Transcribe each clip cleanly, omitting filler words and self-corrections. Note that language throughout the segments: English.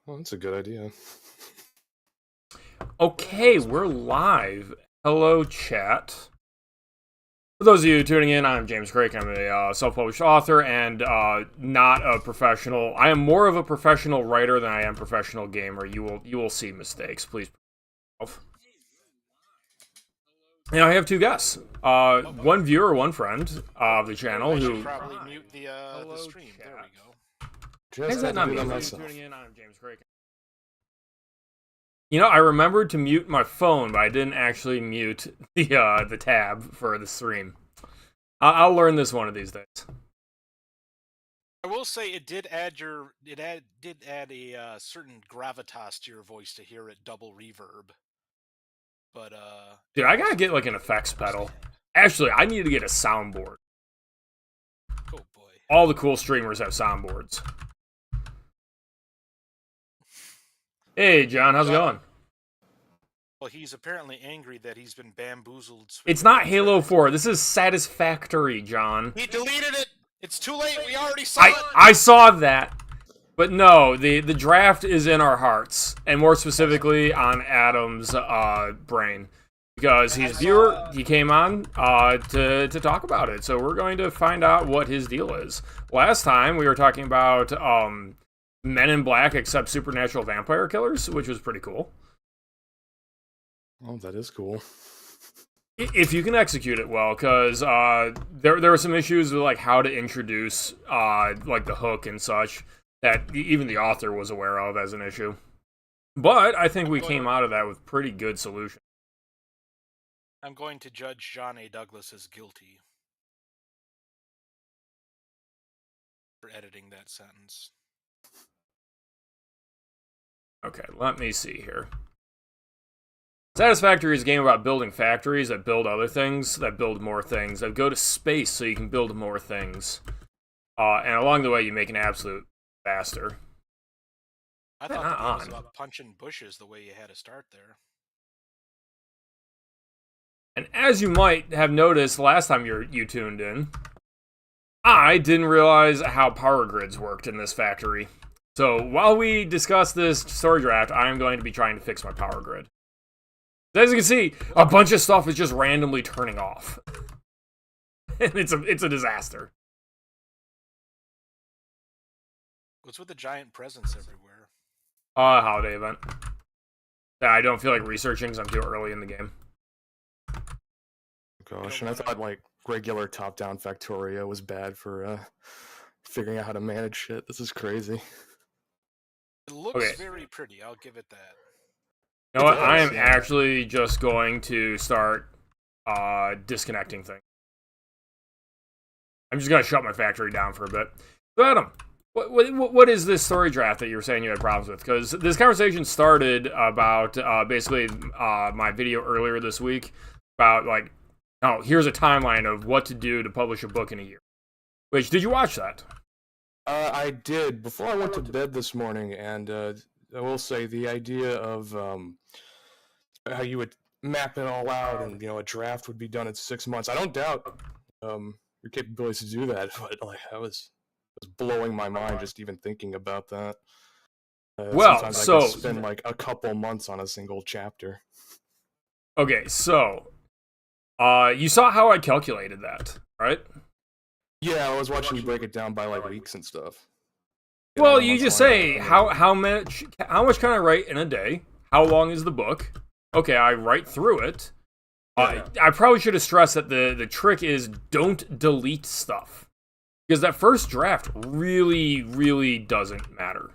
Well, that's a good idea. Okay, we're live. Hello, chat. For those of you tuning in, I'm James Craig. I'm a self-published author and not a professional. I am more of a professional writer than I am professional gamer. You will see mistakes. Please. And I have two guests. One viewer, one friend of the channel I should who. probably mute the stream. There we go. Why Just is had that to not do that muted? myself. Tuning in, I'm James Craig. You know, I remembered to mute my phone, but I didn't actually mute the tab for the stream. I'll learn this one of these days. I will say it did add a certain gravitas to your voice to hear it double reverb. But Dude, I gotta get like an effects pedal. Actually, I need to get a soundboard. Oh boy. All the cool streamers have soundboards. Hey, John, how's it going? Well, he's apparently angry that he's been bamboozled. It's not Halo 4. This is Satisfactory, John. He deleted it. It's too late. We already saw it. I saw that. But no, the draft is in our hearts, and more specifically on Adam's brain, because he's viewer. He came on to talk about it, so we're going to find out what his deal is. Last time we were talking about Men in Black except supernatural vampire killers, which was pretty cool. Oh, that is cool. If you can execute it well, because there were some issues with like how to introduce like the hook and such that even the author was aware of as an issue. But I think we came out of that with pretty good solution. I'm going to judge John A. Douglas as guilty for editing that sentence. Okay, let me see here. Satisfactory is a game about building factories that build other things, that build more things, that go to space so you can build more things. And along the way, you make an absolute faster. I thought the game was about punching bushes the way you had to start there. And as you might have noticed last time you tuned in, I didn't realize how power grids worked in this factory. So while we discuss this story draft, I'm going to be trying to fix my power grid. As you can see, a bunch of stuff is just randomly turning off. And it's a disaster. What's with the giant presents everywhere? Holiday event. I don't feel like researching because I'm too early in the game. Gosh, and I thought like regular top-down Factorio was bad for figuring out how to manage shit. This is crazy. It looks very pretty, I'll give it that. You know what? I am actually just going to start disconnecting things. I'm just going to shut my factory down for a bit. So Adam, what is this story draft that you were saying you had problems with? Because this conversation started about basically my video earlier this week about like, oh, here's a timeline of what to do to publish a book in a year. Which, did you watch that? I did before I went to bed this morning, and I will say the idea of how you would map it all out, and a draft would be done in 6 months. I don't doubt your capabilities to do that, but like that was blowing my mind just even thinking about that. Well, sometimes so I could spend like a couple months on a single chapter. Okay, so you saw how I calculated that, right? Yeah, I was watching you break it down by like weeks and stuff. Well, you just say how much can I write in a day? How long is the book? Okay, I write through it. I probably should have stressed that the trick is don't delete stuff, because that first draft really doesn't matter.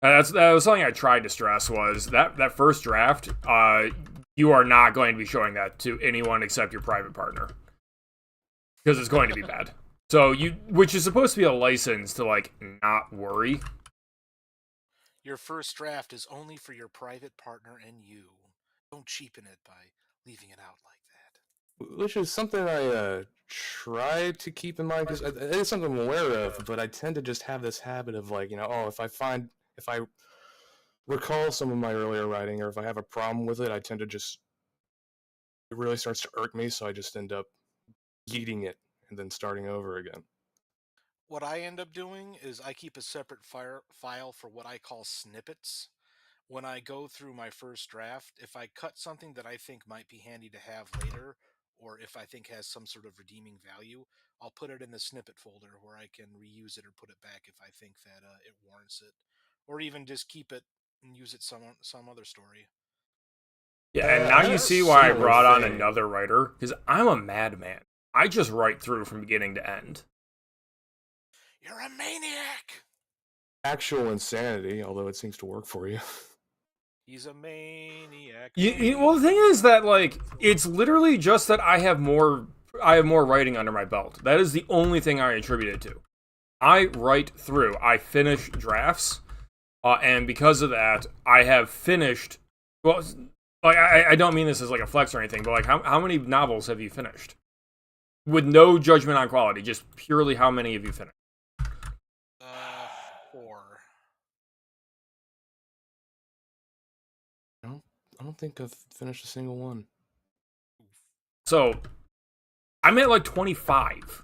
That was something I tried to stress, was that first draft. You are not going to be showing that to anyone except your private partner, because it's going to be bad. So which is supposed to be a license to like not worry. Your first draft is only for your private partner and you. Don't cheapen it by leaving it out like that. Which is something I try to keep in mind, because it is something I'm aware of, but I tend to just have this habit of like, if I recall some of my earlier writing, or if I have a problem with it, I tend to just, it really starts to irk me, so I just end up eating it and then starting over again. what I end up doing is I keep a separate file for what I call snippets. When I go through my first draft, if I cut something that I think might be handy to have later, or if I think has some sort of redeeming value, I'll put it in the snippet folder where I can reuse it or put it back if I think that it warrants it, or even just keep it and use it some other story. Yeah, and I now have you a see why I similar brought on thing. another writer, because I'm a madman. I just write through from beginning to end. You're a maniac. Actual insanity, although it seems to work for you. He's a maniac. Well, the thing is that like it's literally just that I have more writing under my belt. That is the only thing I attribute it to. I write through. I finish drafts, and because of that, I have finished. Well, like I don't mean this as like a flex or anything, but like how many novels have you finished? With no judgment on quality, just purely how many have you finished? 4. I don't think I've finished a single one. So I'm at like 25.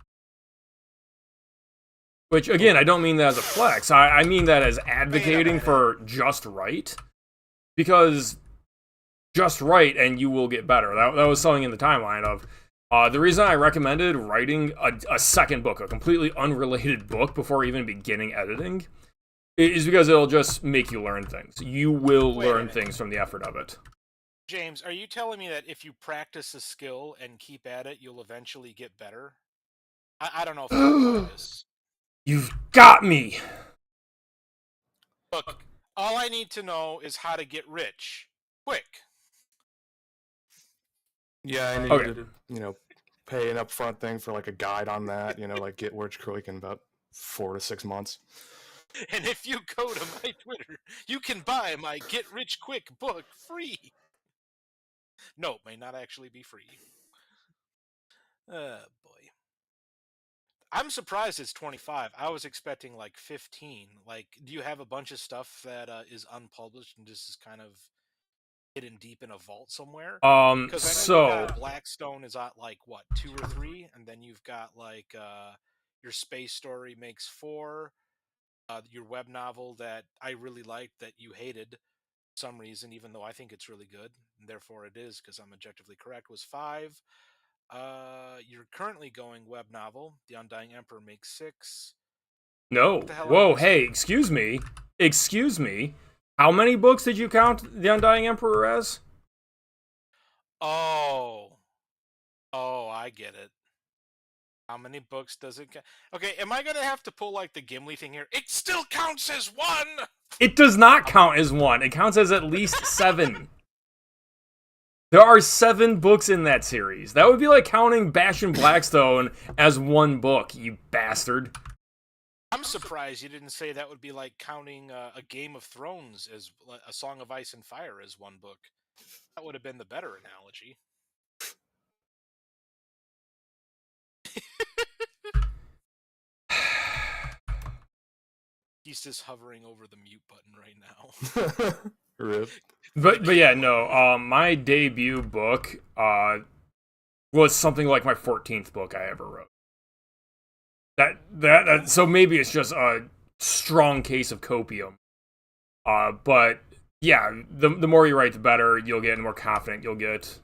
Which, again, I don't mean that as a flex. I mean that as advocating for just right. Because just right and you will get better. That was something in the timeline of the reason I recommended writing a second book, a completely unrelated book, before even beginning editing, is because it'll just make you learn things. You will learn things from the effort of it. James, are you telling me that if you practice a skill and keep at it, you'll eventually get better? I don't know if I buy this. You've got me! Look, all I need to know is how to get rich. Quick. Yeah, I need to, pay an upfront thing for like a guide on that, like get rich quick in about 4 to 6 months. And if you go to my Twitter, you can buy my Get Rich Quick book free. No, it may not actually be free. Boy. I'm surprised it's 25. I was expecting like 15. Like, do you have a bunch of stuff that is unpublished and just is kind of hidden deep in a vault somewhere? Because I know you got Blackstone is at like what 2 or 3, and then you've got like your space story makes 4. Your web novel that I really liked that you hated for some reason, even though I think it's really good, and therefore it is because I'm objectively correct, was 5. You're currently going web novel. The Undying Emperor makes 6. No. Whoa, hey, excuse me. Excuse me. How many books did you count The Undying Emperor as? Oh, I get it. How many books does it count? Okay, am I gonna have to pull like the Gimli thing here? It still counts as 1! It does not count as 1. It counts as at least 7. There are 7 books in that series. That would be like counting Bastion Blackstone as 1 book, you bastard. I'm surprised you didn't say that would be like counting a Game of Thrones as a Song of Ice and Fire as 1 book. That would have been the better analogy. He's just hovering over the mute button right now. Rip. But yeah, no. My debut book was something like my 14th book I ever wrote. That so maybe it's just a strong case of copium. But yeah, the more you write, the better you'll get, and the more confident you'll get.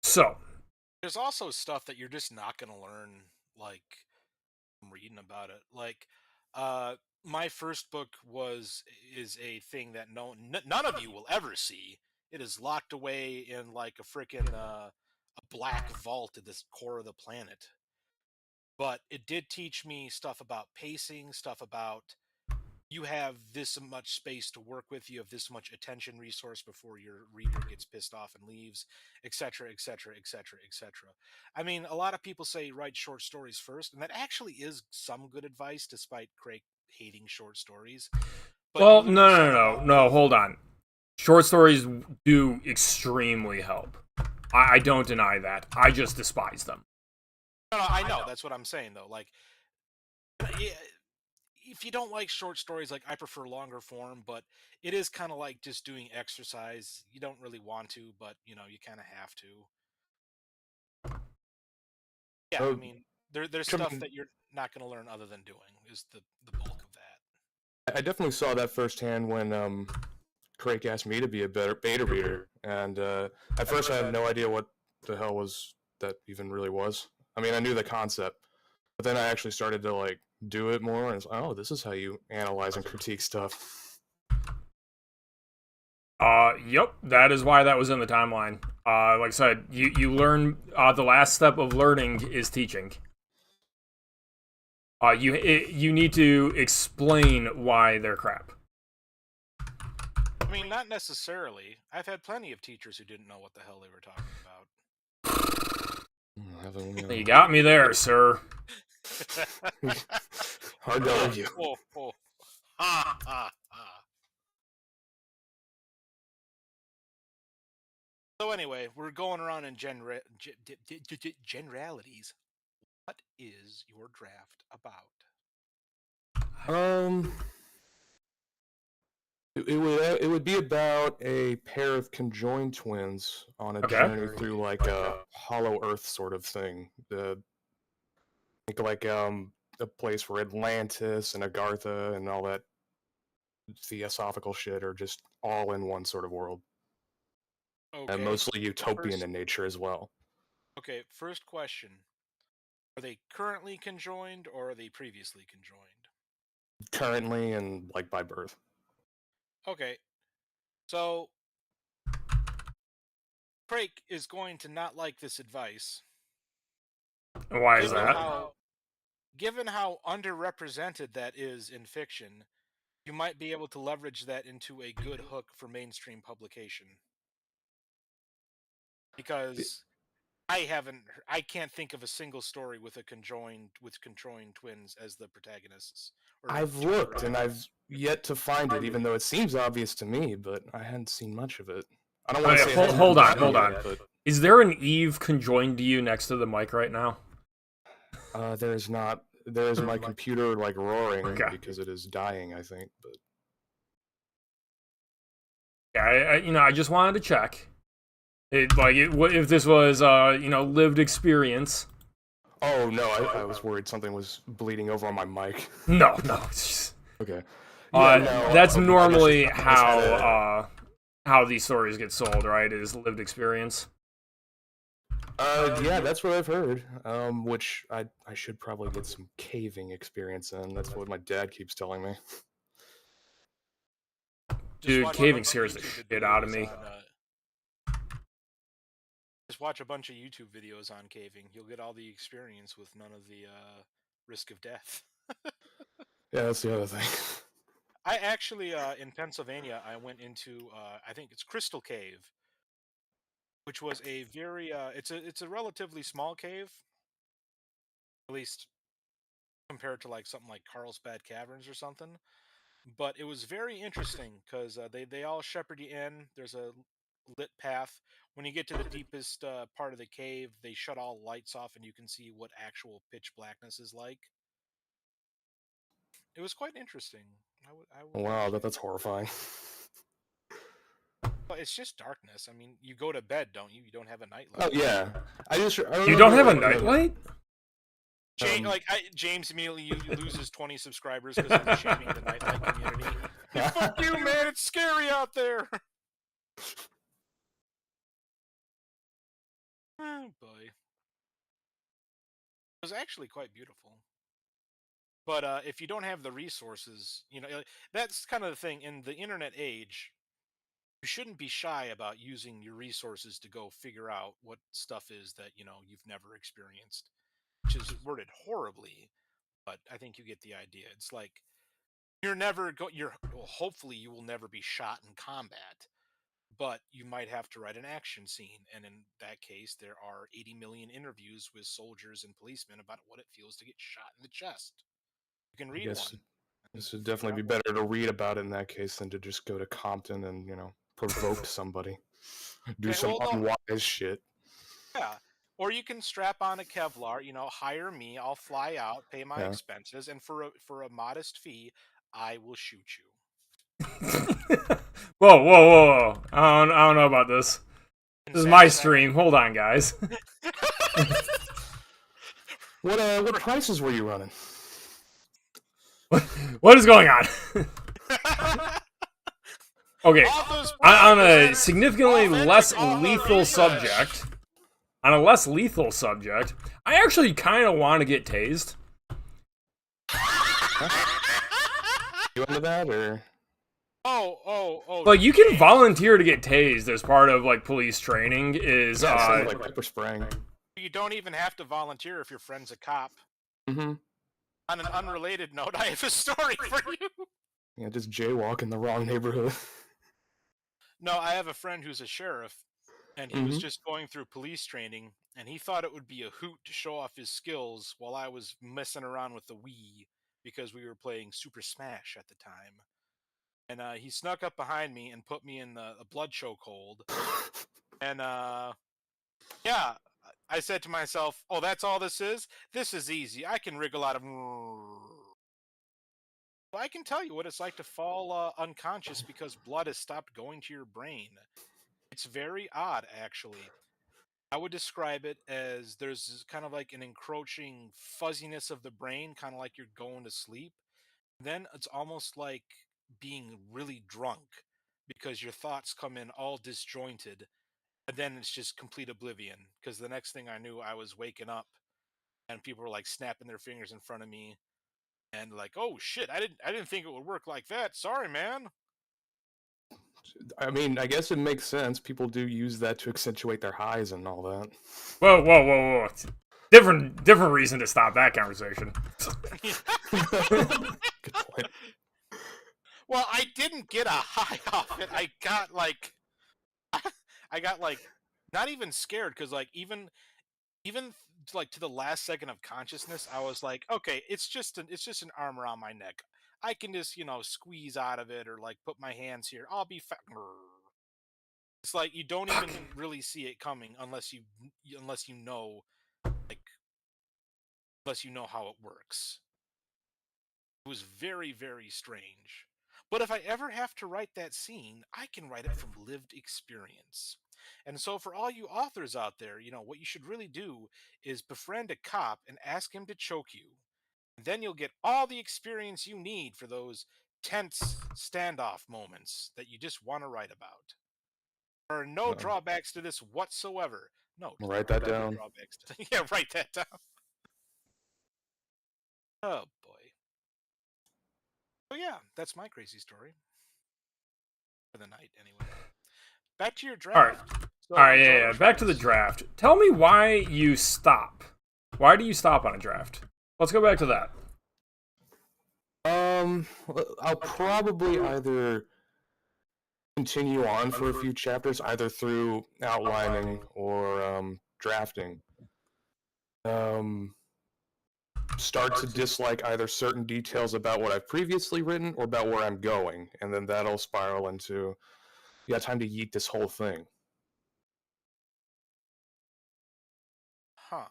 So there's also stuff that you're just not gonna learn, like from reading about it. Like, my first book is a thing that none of you will ever see. It is locked away in like a freaking a black vault at this core of the planet. But it did teach me stuff about pacing, stuff about you have this much space to work with, you have this much attention resource before your reader gets pissed off and leaves, etc., etc., etc., etc. I mean, a lot of people say write short stories first, and that actually is some good advice, despite Craig hating short stories. But well, no, hold on. Short stories do extremely help. I don't deny that. I just despise them. No, I know. That's what I'm saying, though. Like, if you don't like short stories, like I prefer longer form, but it is kind of like just doing exercise. You don't really want to, but you kind of have to. Yeah, I mean, There's stuff that you're not going to learn other than doing is the bulk of that. I definitely saw that firsthand when Craig asked me to be a better beta reader, and at first I had no idea what the hell was that even really was. I mean, I knew the concept, but then I actually started to like do it more, and it's like, oh, this is how you analyze and critique stuff. Yep, that is why that was in the timeline. Like I said, you learn, the last step of learning is teaching. You need to explain why they're crap. I mean, not necessarily. I've had plenty of teachers who didn't know what the hell they were talking about. You got me there, sir. Hard to argue. Ha, ha, ha. So anyway, we're going around in generalities. What is your draft about? It would be about a pair of conjoined twins on a journey through like a hollow Earth sort of thing. Like a place where Atlantis and Agartha and all that theosophical shit are just all in one sort of world. Okay. And mostly utopian in nature as well. Okay, first question. Are they currently conjoined or are they previously conjoined? Currently and like by birth. Okay. So Craig is going to not like this advice. Why is that? Given how underrepresented that is in fiction, you might be able to leverage that into a good hook for mainstream publication. Because I can't think of a single story with conjoined twins as the protagonists. I've looked and I've yet to find it, even though it seems obvious to me, but I hadn't seen much of it. I don't want to say hold on. But... Is there an Eve conjoined to you next to the mic right now? There is not. There is my computer like roaring because it is dying, I think. But yeah, I just wanted to check. If this was lived experience. Oh no, I was worried something was bleeding over on my mic. No. Okay. That's normally how these stories get sold, right? Is lived experience. Yeah, that's what I've heard. Which I should probably get some caving experience in. That's what my dad keeps telling me. Dude, caving scares the shit out of me. Just watch a bunch of YouTube videos on caving. You'll get all the experience with none of the risk of death. Yeah, that's the other thing. I actually, in Pennsylvania, I went into, I think it's Crystal Cave, which was a very, it's a relatively small cave, at least compared to like something like Carlsbad Caverns or something. But it was very interesting because they all shepherd you in. There's a lit path. When you get to the deepest part of the cave, they shut all lights off and you can see what actual pitch blackness is like. It was quite interesting. Wow, that's horrifying. Well, it's just darkness. I mean, you go to bed, don't you? You don't have a nightlight. Oh yeah, you don't have a nightlight? James immediately loses 20 subscribers because of shaming the nightlight community. Hey, fuck you, man! It's scary out there. Oh boy, it was actually quite beautiful. But if you don't have the resources, that's kind of the thing in the internet age. You shouldn't be shy about using your resources to go figure out what stuff is that you've never experienced, which is worded horribly, but I think you get the idea. It's like hopefully you will never be shot in combat, but you might have to write an action scene, and in that case, there are 80 million interviews with soldiers and policemen about what it feels to get shot in the chest. You can read one. This would definitely be better to read about it in that case than to just go to Compton and provoke somebody, do some unwise shit. Yeah, or you can strap on a Kevlar. Hire me. I'll fly out, pay my expenses, and for a modest fee, I will shoot you. Whoa! I don't know about this. This is my stream. Hold on, guys. What prices were you running? What is going on? Okay, on a significantly less lethal subject, I actually kind of want to get tased. You into that, or? Oh. Like, you can volunteer to get tased as part of, like, police training. Like pepper spraying. You don't even have to volunteer if your friend's a cop. Mm-hmm. On an unrelated note, I have a story for you. Yeah, just jaywalk in the wrong neighborhood. No, I have a friend who's a sheriff, and he was just going through police training, and he thought it would be a hoot to show off his skills while I was messing around with the Wii, because we were playing Super Smash at the time. And he snuck up behind me and put me in a blood chokehold. And yeah, I said to myself, "Oh, that's all this is? This is easy. I can wriggle out of." I can tell you what it's like to fall unconscious because blood has stopped going to your brain. It's very odd, actually. I would describe it as there's kind of like an encroaching fuzziness of the brain, kind of like you're going to sleep. Then it's almost like being really drunk because your thoughts come in all disjointed, and then it's just complete oblivion. Because the next thing I knew, I was waking up, and people were like snapping their fingers in front of me, and like, "Oh shit, I didn't think it would work like that. Sorry, man." I mean, I guess it makes sense. People do use that to accentuate their highs and all that. Whoa. Different reason to stop that conversation. Good point. Well, I didn't get a high off it. I got like not even scared, because like even like to the last second of consciousness, I was like, okay, it's just an arm around my neck. I can just squeeze out of it, or like put my hands here. I'll be fine. It's like you don't even really see it coming unless you know, like, unless you know how it works. It was very, very strange. But if I ever have to write that scene, I can write it from lived experience. And so for all you authors out there, what you should really do is befriend a cop and ask him to choke you. And then you'll get all the experience you need for those tense standoff moments that you just want to write about. There are no drawbacks to this whatsoever. No, Write that down. drawbacks to yeah, write that down. Oh boy. So yeah, that's my crazy story for the night. Anyway, back to your draft. All right, yeah. Back to the draft. Tell me why you stop. Why do you stop on a draft? Let's go back to that. I'll probably either continue on for a few chapters, either through outlining or drafting. Start to dislike either certain details about what I've previously written or about where I'm going, and then that'll spiral into, time to yeet this whole thing. Huh.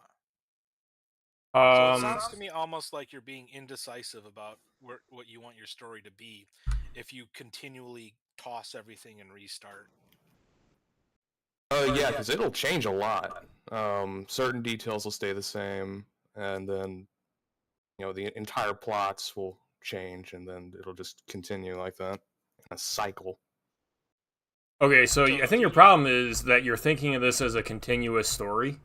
So it sounds to me almost like you're being indecisive about what you want your story to be if you continually toss everything and restart. Yeah, because it'll change a lot. Certain details will stay the same, and then the entire plots will change, and then it'll just continue like that in a cycle. Okay, so I think your problem is that you're thinking of this as a continuous story.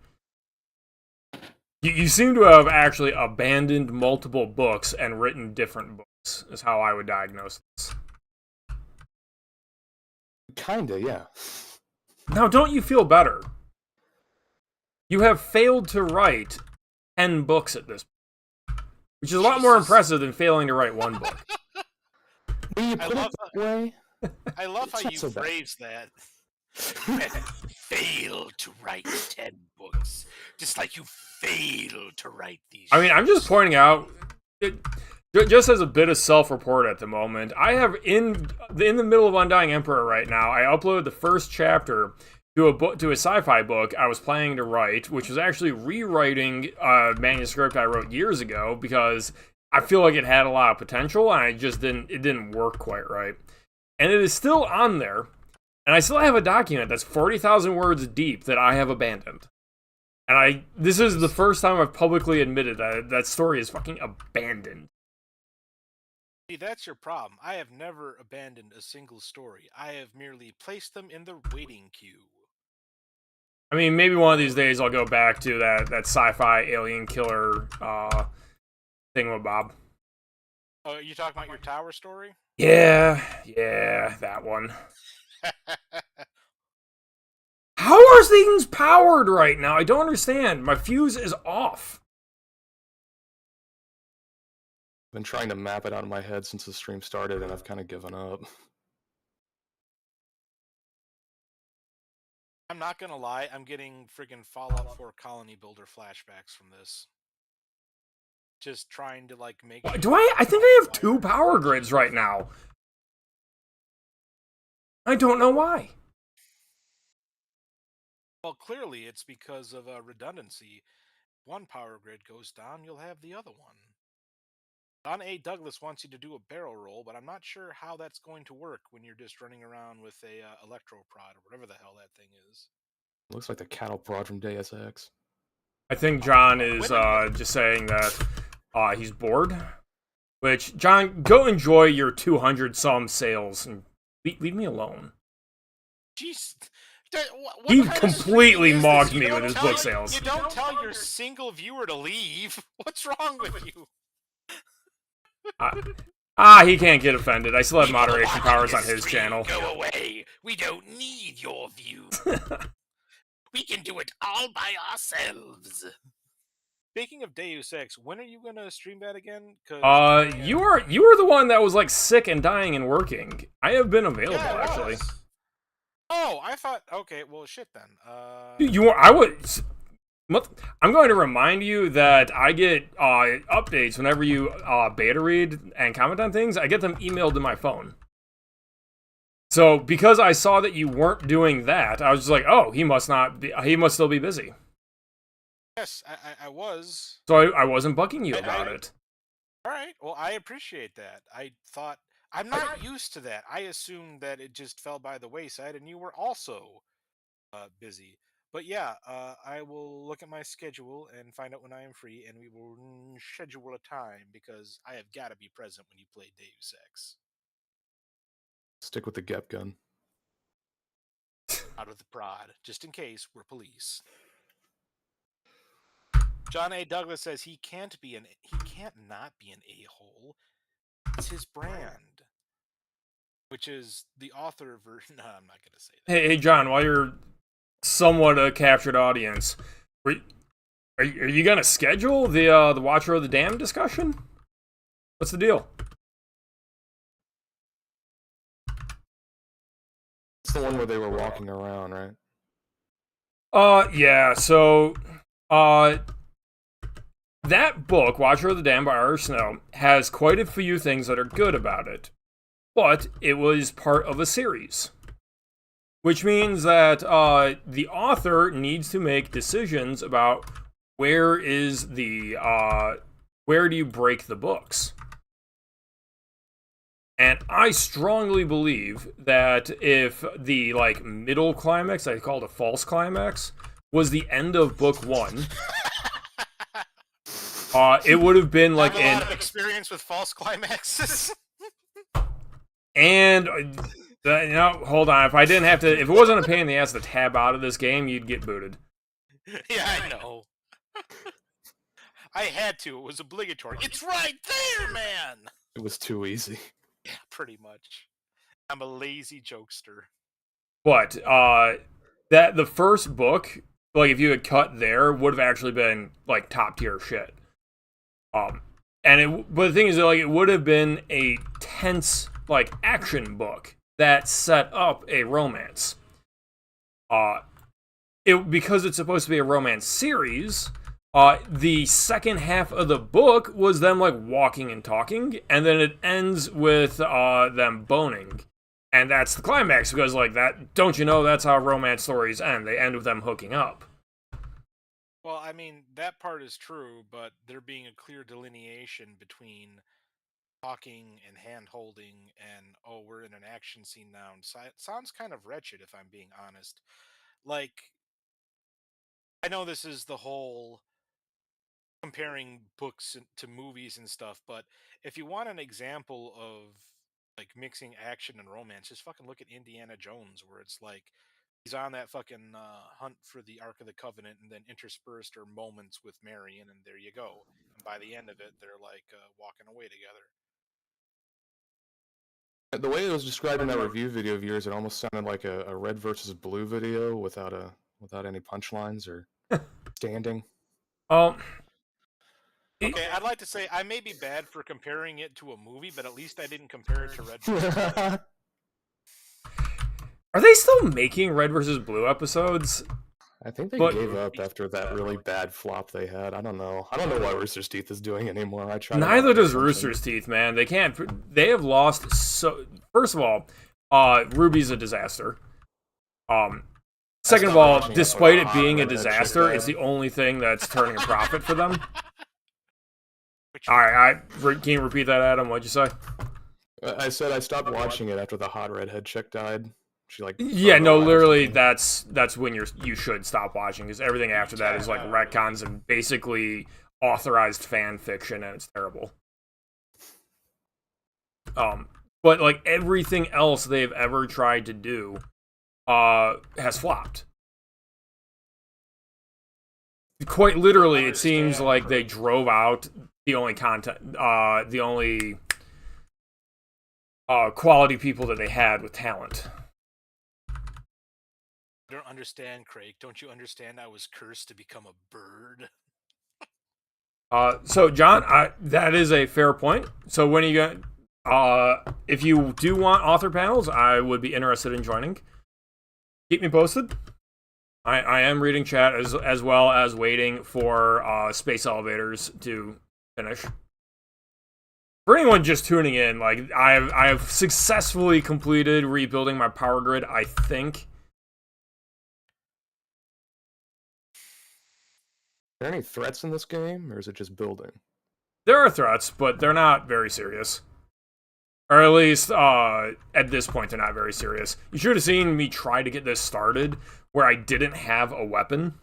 You seem to have actually abandoned multiple books and written different books, is how I would diagnose this. Kinda, yeah. Now, don't you feel better? You have failed to write 10 books at this point, which is a lot more impressive than failing to write one book. When you put it that way, I love how you phrase that. Failed to write 10 books, just like you failed to write these. I mean, I'm just pointing out, just as a bit of self-report at the moment, I have in the middle of Undying Emperor right now. I uploaded the first chapter to a sci-fi book I was planning to write, which was actually rewriting a manuscript I wrote years ago because I feel like it had a lot of potential, and it didn't work quite right. And it is still on there. And I still have a document that's 40,000 words deep that I have abandoned. And this is the first time I've publicly admitted that that story is fucking abandoned. See, that's your problem. I have never abandoned a single story. I have merely placed them in the waiting queue. I mean, maybe one of these days I'll go back to that sci-fi alien killer thingamabob. Oh, are you talking about your tower story? Yeah, that one. How are things powered right now? I don't understand. My fuse is off. I've been trying to map it out in my head since the stream started, and I've kind of given up. I'm not gonna lie, I'm getting friggin' Fallout 4 colony builder flashbacks from this. Just trying to like make sure. Do I think I have 2 power grids right now. I don't know why. Well, clearly it's because of redundancy. One power grid goes down, you'll have the other one. Don A. Douglas wants you to do a barrel roll, but I'm not sure how that's going to work when you're just running around with a electroprod or whatever the hell that thing is. Looks like the cattle prod from Deus Ex. I think John is just saying that he's bored. Which, John, go enjoy your 200-some sales and leave me alone. Jeez. He completely mocked me with his book sales. You don't tell your single viewer to leave. What's wrong with you? He can't get offended. I still have moderation powers on his channel. Go away. We don't need your view. We can do it all by ourselves. Speaking of Deus Ex, when are you gonna stream that again? You were the one that was like sick and dying and working. I have been available actually. Oh, I thought. Okay, well, shit then. I'm going to remind you that I get updates whenever you beta read and comment on things. I get them emailed to my phone. So because I saw that you weren't doing that, I was just like, oh, he must still be busy. Yes, I was. So I wasn't bugging you about it. All right. Well, I appreciate that. I thought I'm not used to that. I assumed that it just fell by the wayside, and you were also busy. But yeah, I will look at my schedule and find out when I am free, and we will schedule a time because I have got to be present when you play Deus Ex. Stick with the Gep gun. Out of the prod, just in case we're police. John A. Douglas says he can't not be an a-hole. It's his brand, which is the author version. No, I'm not gonna say that. Hey, John, while you're somewhat a captured audience, are you gonna schedule the Watcher of the Dam discussion? What's the deal? It's the one where they were walking around, right? Yeah. So, that book, Watcher of the Dam by R. Snow, has quite a few things that are good about it. But it was part of a series. Which means that the author needs to make decisions about where do you break the books. And I strongly believe that if the middle climax, I call it a false climax, was the end of book 1, it would have been like I have a lot of experience with false climaxes. And hold on. If it wasn't a pain in the ass to tab out of this game, you'd get booted. Yeah, I know. I had to. It was obligatory. It's right there, man. It was too easy. Yeah, pretty much. I'm a lazy jokester. But that the first book, if you had cut there, would have actually been top tier shit. But the thing is, it would have been a tense action book that set up a romance. Because it's supposed to be a romance series, the second half of the book was them walking and talking, and then it ends with them boning. And that's the climax, because that, don't you know, that's how romance stories end. They end with them hooking up. Well, I mean, that part is true, but there being a clear delineation between talking and hand-holding and, oh, we're in an action scene now, sounds kind of wretched, if I'm being honest. I know this is the whole comparing books to movies and stuff, but if you want an example of like mixing action and romance, just fucking look at Indiana Jones, where it's like he's on that fucking hunt for the Ark of the Covenant, and then interspersed are moments with Marion, and there you go. And by the end of it, they're like walking away together. The way it was described in that review video of yours, it almost sounded like a red versus blue video without any punchlines or standing. Okay, I'd like to say I may be bad for comparing it to a movie, but at least I didn't compare it to Red versus Blue. Are they still making Red versus Blue episodes? I think they gave up after that really bad flop they had. I don't know. I don't know what Rooster's Teeth is doing anymore. Neither does Rooster's Teeth, man. They can't. They have lost so. First of all, Ruby's a disaster. Second of all, despite it being a disaster, it's the only thing that's turning a profit for them. All right, can you repeat that, Adam? What'd you say? I said I stopped watching it after the hot redhead chick died. She yeah, no, literally, that's when you should stop watching, because everything after that is like retcons and basically authorized fan fiction, and it's terrible. But like everything else they've ever tried to do, has flopped. Quite literally, it seems like they drove out the only content, the only quality people that they had with talent. I don't understand, Craig. Don't you understand I was cursed to become a bird? So John, that is a fair point. So when are you going? If you do want author panels, I would be interested in joining. Keep me posted. I am reading chat as well as waiting for Space Elevators to finish. For anyone just tuning in, like I have successfully completed rebuilding my power grid, I think. Are there any threats in this game, or is it just building? There are threats, but they're not very serious. Or at least, at this point, they're not very serious. You should have seen me try to get this started where I didn't have a weapon,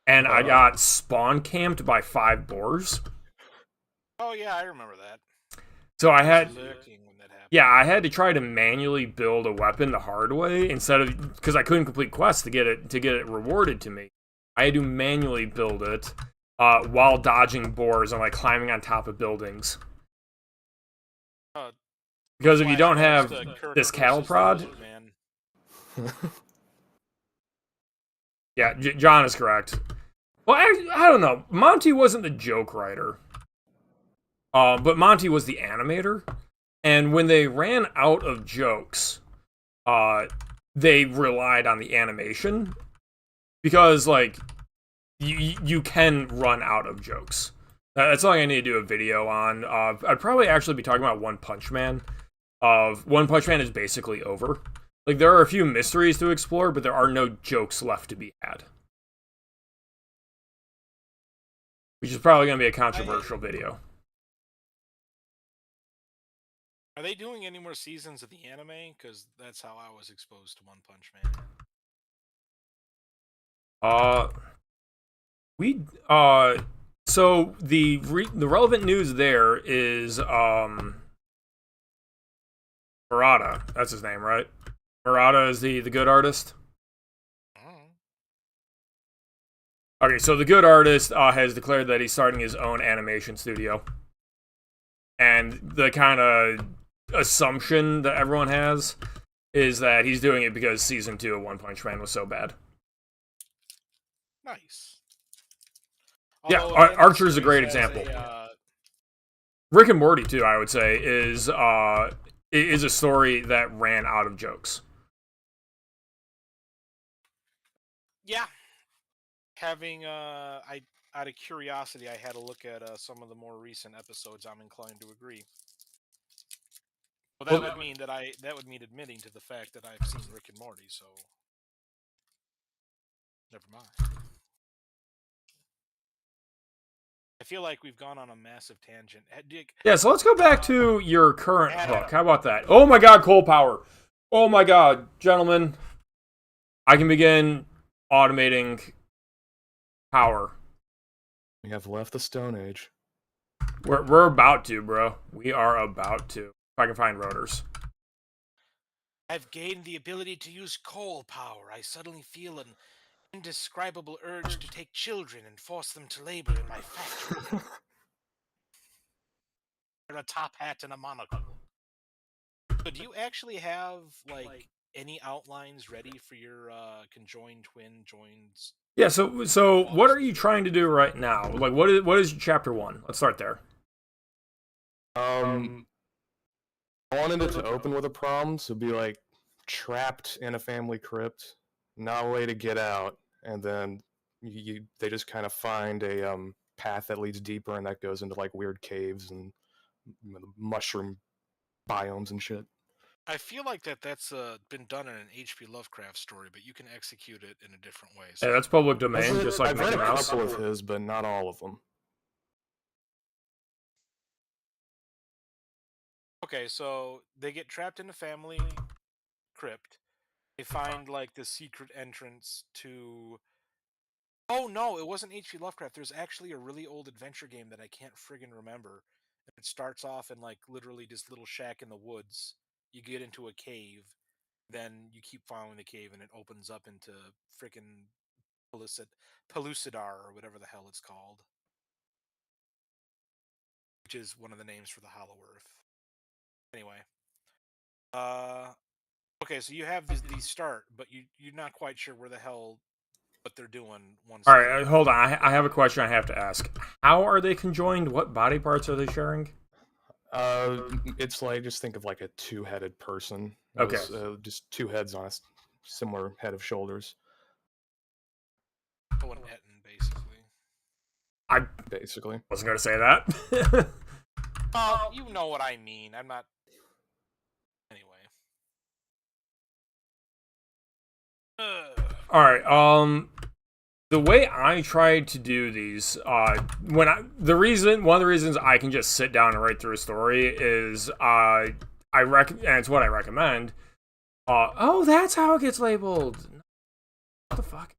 and I got spawn camped by 5 boars. Oh yeah, I remember that. So I had... When that happened. Yeah, I had to try to manually build a weapon the hard way, instead of... Because I couldn't complete quests to get it rewarded to me. I had to manually build it while dodging boars and like climbing on top of buildings. Because if you don't have this cattle prod, yeah, John is correct. Well, I don't know. Monty wasn't the joke writer, but Monty was the animator. And when they ran out of jokes, they relied on the animation. Because, like, you can run out of jokes. That's something I need to do a video on. I'd probably actually be talking about One Punch Man. One Punch Man is basically over. Like, there are a few mysteries to explore, but there are no jokes left to be had. Which is probably going to be a controversial video. Are they doing any more seasons of the anime? Because that's how I was exposed to One Punch Man. So the relevant news there is Murata. That's his name, right? Murata is the good artist. Okay, so the good artist has declared that he's starting his own animation studio, and the kind of assumption that everyone has is that he's doing it because season 2 of One Punch Man was so bad. Nice. Yeah, Archer's a great example. Rick and Morty, too, I would say, is a story that ran out of jokes. Yeah. Having, out of curiosity, I had a look at some of the more recent episodes. I'm inclined to agree. Well, that would mean admitting to the fact that I've seen Rick and Morty, so never mind. I feel like we've gone on a massive tangent. Yeah, so let's go back to your current book. How about that? Oh my god, coal power. Oh my god, gentlemen. I can begin automating Power. We have left the Stone Age. We're about to, bro. We are about to. If I can find rotors. I've gained the ability to use coal power. I suddenly feel an indescribable urge to take children and force them to labor in my factory. Wear a top hat and a monocle. So do you actually have, like, any outlines ready for your conjoined twin joins? Yeah, so what are you trying to do right now? Like, what is chapter 1? Let's start there. I wanted it to open with a problem, so be like trapped in a family crypt, not a way to get out, and then they just kind of find a path that leads deeper, and that goes into like weird caves and mushroom biomes and shit. I feel like that's been done in an H.P. Lovecraft story, but you can execute it in a different way. So Yeah, that's public domain, just like I've read Mickey a Mouse. couple of his, but not all of them. okay, so they get trapped in a family crypt. They find like the secret entrance to. Oh no, it wasn't H.P. Lovecraft. There's actually a really old adventure game that I can't friggin' remember. It starts off in like literally this little shack in the woods. You get into a cave, then you keep following the cave, and it opens up into frickin' Pellucidar or whatever the hell it's called, which is one of the names for the Hollow Earth. Anyway, okay, so you have these start, but you're not quite sure where the hell what they're doing once. All right, hold on. I have a question I have to ask. How are they conjoined? What body parts are they sharing? It's like, just think of like a two-headed person. Okay. Just two heads on a similar head of shoulders. Oh, an Etten, basically. I basically wasn't going to say that. You know what I mean. I'm not. Anyway. All right. The way I tried to do these, one of the reasons I can just sit down and write through a story is, and it's what I recommend. Oh, that's how it gets labeled. What the fuck?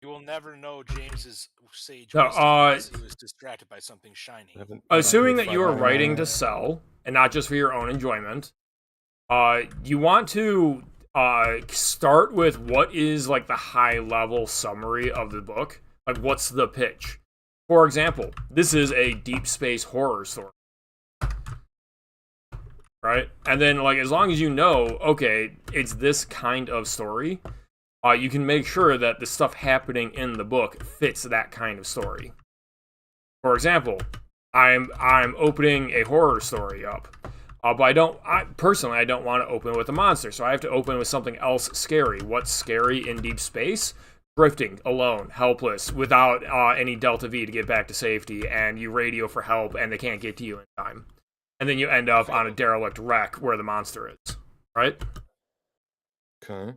You will never know James's sage No, wisdom unless he was distracted by something shiny. Assuming that you are writing to sell and not just for your own enjoyment, you want to start with what is like the high level summary of the book. Like, what's the pitch? For example, this is a deep space horror story, right? And then, like, as long as you know, okay, it's this kind of story, you can make sure that the stuff happening in the book fits that kind of story. For example, I'm opening a horror story up. But I don't want to open with a monster, so I have to open with something else scary. What's scary in deep space? Drifting, alone, helpless, without any Delta V to get back to safety, and you radio for help, and they can't get to you in time. And then you end up on a derelict wreck where the monster is, right? Okay.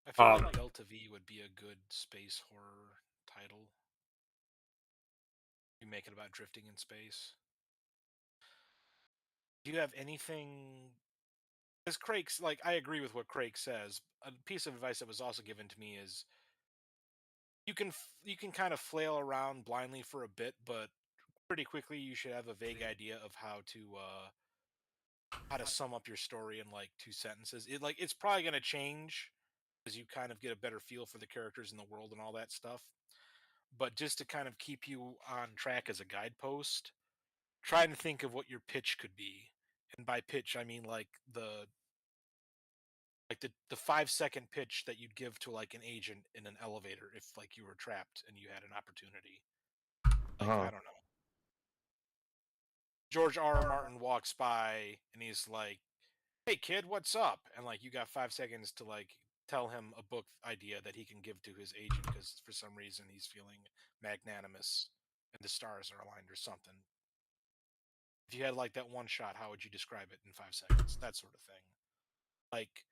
I feel like Delta V would be a good space horror title. You make it about drifting in space. Do you have anything? Because Craig's like, I agree with what Craig says. A piece of advice that was also given to me is you can kind of flail around blindly for a bit, but pretty quickly you should have a vague idea of how to sum up your story in like 2 sentences. It's probably going to change as you kind of get a better feel for the characters in the world and all that stuff. But just to kind of keep you on track as a guidepost, try to think of what your pitch could be. And by pitch, I mean like the 5-second pitch that you'd give to like an agent in an elevator if like you were trapped and you had an opportunity. Like, I don't know. George R. R. Martin walks by and he's like, "Hey kid, what's up?" And like you got 5 seconds to like tell him a book idea that he can give to his agent because for some reason he's feeling magnanimous and the stars are aligned or something. If you had like that one shot, how would you describe it in 5 seconds? That sort of thing. Like,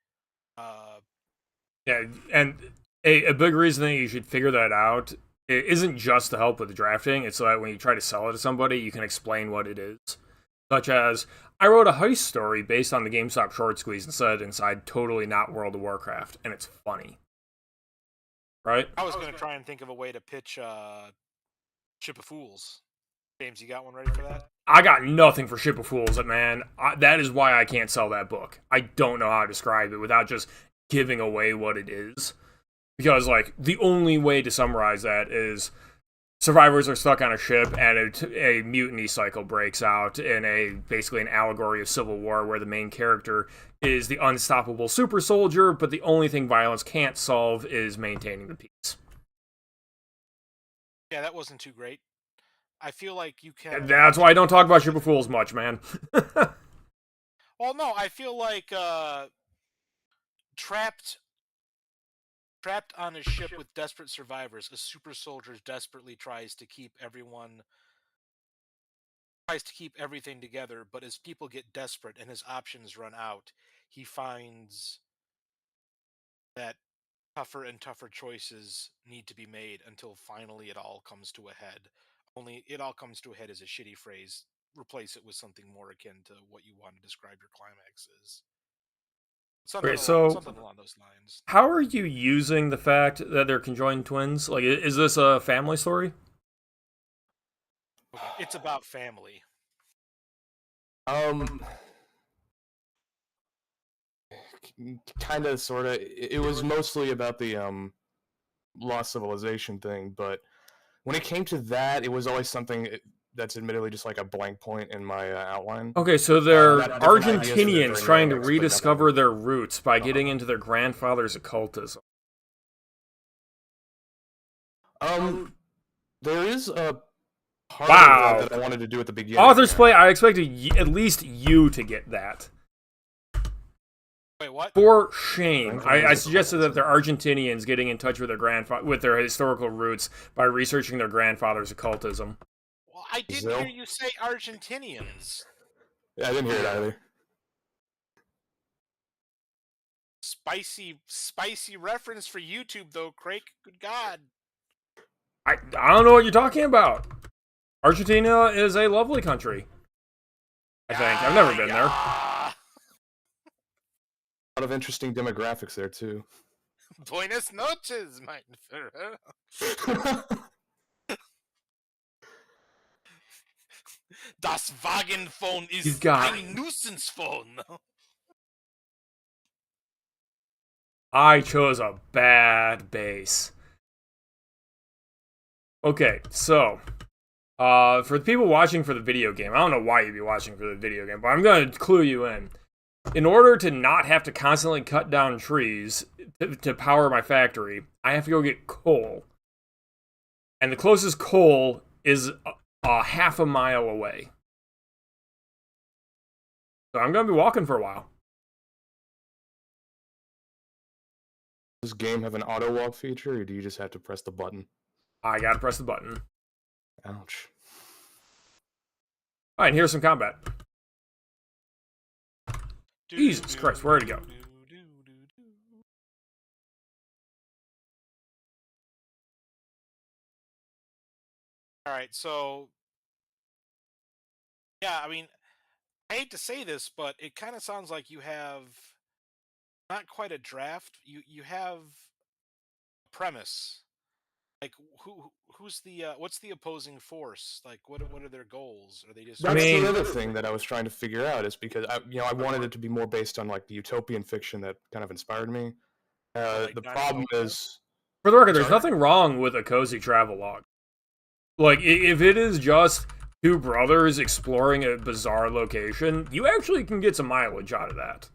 yeah, and a big reason that you should figure that out, it isn't just to help with the drafting. It's so that when you try to sell it to somebody, you can explain what it is. Such as, I wrote a heist story based on the GameStop short squeeze and set it inside totally not World of Warcraft, and it's funny. right? I was going to try and think of a way to pitch Ship of Fools. James, you got one ready for that? I got nothing for Ship of Fools, man. That is why I can't sell that book. I don't know how to describe it without just giving away what it is. Because, like, the only way to summarize that is survivors are stuck on a ship and a mutiny cycle breaks out in basically an allegory of Civil War where the main character is the unstoppable super soldier, but the only thing violence can't solve is maintaining the peace. Yeah, that wasn't too great. I feel like you can... That's why I don't talk about Ship of Fools much, man. Well, no, I feel like trapped on a ship with desperate survivors, a super soldier desperately tries to keep everything together, but as people get desperate and his options run out, he finds that tougher and tougher choices need to be made until finally it all comes to a head. Only it all comes to a head is a shitty phrase. Replace it with something more akin to what you want to describe your climax as. Okay, so Something along those lines. how are you using the fact that they're conjoined twins? Like, is this a family story? Okay. It's about family. Kind of, sort of. It was mostly about the lost civilization thing, but when it came to that, it was always something that's admittedly just like a blank point in my outline. Okay, so they're different ideas for Argentinians different trying to dynamics, but rediscover nothing. their roots by getting into their grandfather's occultism. There is a part Wow. of that I wanted to do at the beginning. Author's Play, I expected at least you to get that. Wait, what? For shame. I suggested that they're Argentinians getting in touch with their historical roots by researching their grandfather's occultism. Well, I didn't hear you say Argentinians. Yeah, I didn't hear it either. Spicy reference for YouTube, though, Craig. Good God. I don't know what you're talking about. Argentina is a lovely country. I think. I've never been there. A lot of interesting demographics there, too. Buenas noches, mein Führer. Das Wagenphone ist ein Nuisance-Phone. I chose a bad base. Okay, so for the people watching for the video game, I don't know why you'd be watching for the video game, but I'm going to clue you in. In order to not have to constantly cut down trees to power my factory, I have to go get coal. And the closest coal is a half a mile away. So I'm going to be walking for a while. Does this game have an auto walk feature, or do you just have to press the button? I gotta press the button. Ouch. Alright, here's some combat. Jesus Christ, where'd it go? Alright, so... Yeah, I mean, I hate to say this, but it kind of sounds like you have... Not quite a draft. You have a premise. Like, who's the what's the opposing force? Like, what are their goals? Are they just? That's the other thing that I was trying to figure out, is because I wanted it to be more based on like the utopian fiction that kind of inspired me. The problem is, for the record, there's nothing wrong with a cozy travelogue. Like, if it is just two brothers exploring a bizarre location, you actually can get some mileage out of that.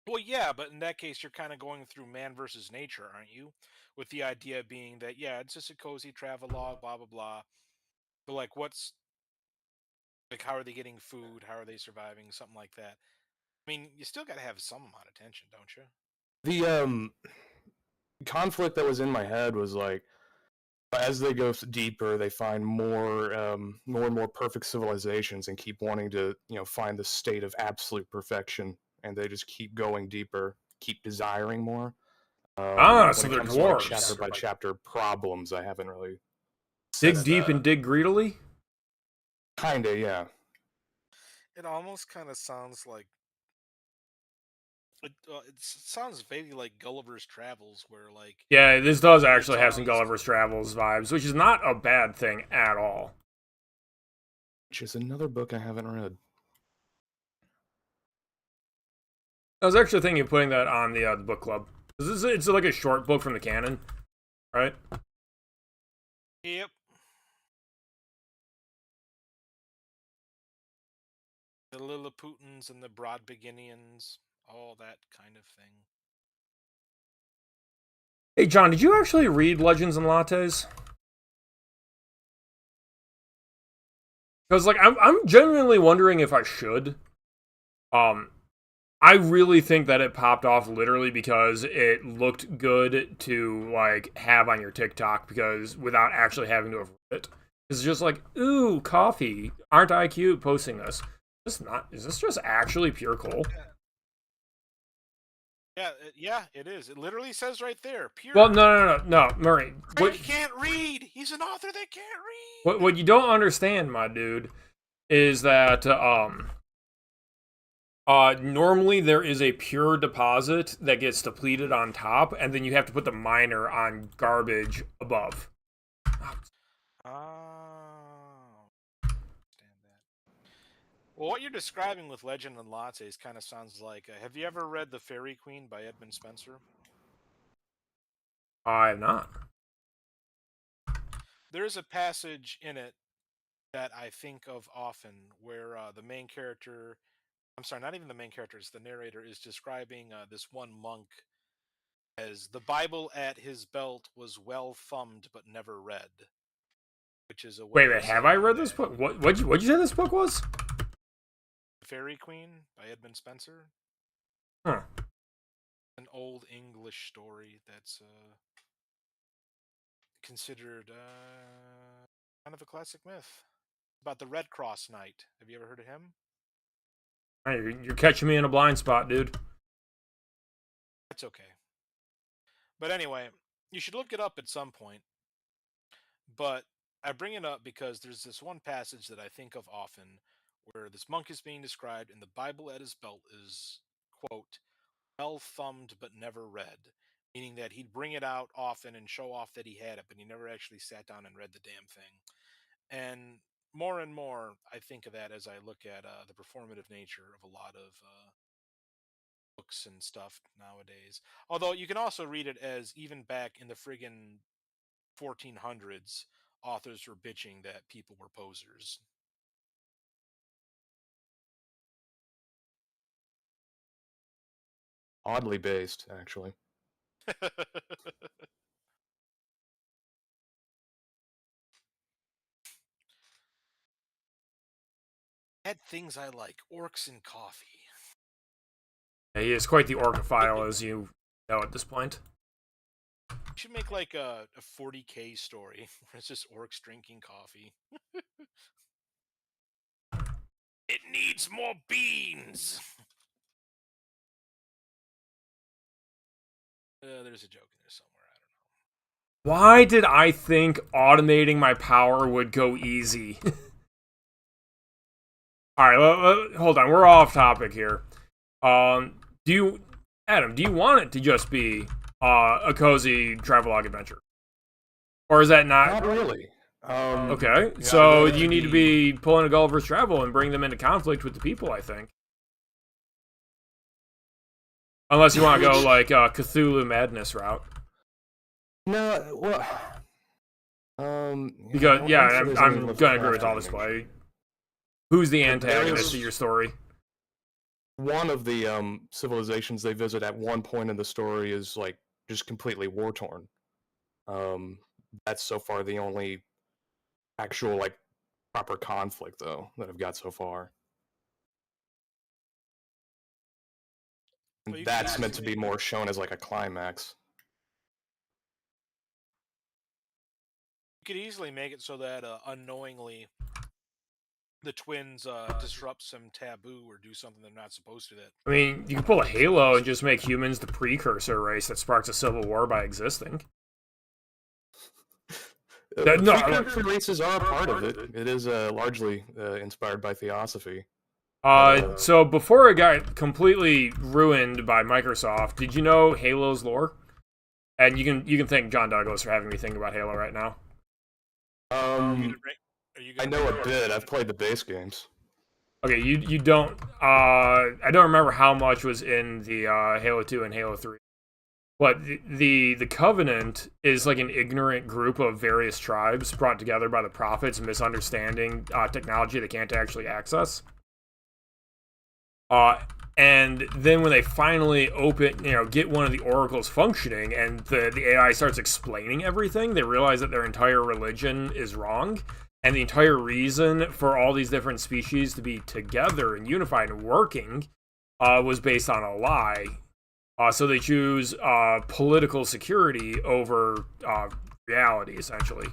Well, yeah, but in that case, you're kind of going through man versus nature, aren't you? With the idea being that, yeah, it's just a cozy travelogue, blah, blah, blah. But, like, how are they getting food? How are they surviving? Something like that. I mean, you still got to have some amount of tension, don't you? The conflict that was in my head was, like, as they go deeper, they find more and more perfect civilizations and keep wanting to, find the state of absolute perfection. And they just keep going deeper, keep desiring more. So they're dwarves. Chapter by chapter problems I haven't really... Dig deep and dig greedily? Kinda, yeah. It almost kind of sounds like It sounds vaguely like Gulliver's Travels, where like Yeah, this does actually have all some these- Gulliver's Travels vibes, which is not a bad thing at all. Which is another book I haven't read. I was actually thinking of putting that on the book club. It's like a short book from the canon, right? Yep. The Lilliputans and the Broadbeginians, all that kind of thing. Hey, John, did you actually read Legends and Lattes? Because, like, I'm genuinely wondering if I should. I really think that it popped off literally because it looked good to, like, have on your TikTok because without actually having to have read it. It's just like, ooh, coffee. Aren't I cute posting this? Is this just actually pure coal? Yeah, it is. It literally says right there, pure. Well, no, Murray. He can't read. He's an author that can't read. What you don't understand, my dude, is that normally there is a pure deposit that gets depleted on top, and then you have to put the minor on garbage above. Understand that. Well, what you're describing with Legend and Lattes kind of sounds like. Have you ever read The Fairy Queen by Edmund Spencer? I have not. There's a passage in it that I think of often where the main character. I'm sorry, not even the main character, it's the narrator is describing this one monk as the Bible at his belt was well thumbed but never read. Which is a way Wait, have I read this book? What'd you say this book was? The Fairy Queen by Edmund Spencer. Huh. An old English story that's considered kind of a classic myth. About the Red Cross Knight. Have you ever heard of him? You're catching me in a blind spot, dude. That's okay. But anyway, you should look it up at some point. But I bring it up because there's this one passage that I think of often where this monk is being described and the Bible at his belt is, quote, well thumbed but never read. Meaning that he'd bring it out often and show off that he had it, but he never actually sat down and read the damn thing. And more, I think of that as I look at the performative nature of a lot of books and stuff nowadays. Although you can also read it as even back in the friggin' 1400s, authors were bitching that people were posers. Oddly based, actually. Had things I like, orcs and coffee. He is quite the orcophile, as you know at this point. You should make like a 40K story where it's just orcs drinking coffee. It needs more beans. There's a joke in there somewhere. I don't know. Why did I think automating my power would go easy? Alright, hold on. We're off topic here. Adam, do you want it to just be a cozy travelogue adventure? Or is that Not really. Okay, yeah, so you need to be pulling a Gulliver's Travel and bring them into conflict with the people, I think. Unless you want to go like Cthulhu Madness route. No, well, Because I'm I'm gonna agree with all this play. Who's the antagonist of your story? One of the civilizations they visit at one point in the story is like just completely war torn. That's so far the only actual like proper conflict though that I've got so far. Well, you That's can meant to be easily- more shown as like a climax. You could easily make it so that unknowingly the twins disrupt some taboo or do something they're not supposed to. That I mean, you can pull a Halo and just make humans the precursor race that sparks a civil war by existing. Precursor races are a part of it. It is largely inspired by theosophy. So before it got completely ruined by Microsoft, did you know Halo's lore? And you can thank John Douglas for having me think about Halo right now. I know a bit. I've played the base games. Okay, you don't. I don't remember how much was in the Halo 2 and Halo 3. But the Covenant is like an ignorant group of various tribes brought together by the prophets, misunderstanding technology they can't actually access. And then when they finally get one of the oracles functioning, and the AI starts explaining everything, they realize that their entire religion is wrong, and the entire reason for all these different species to be together and unified and working was based on a lie. So they choose political security over reality, essentially.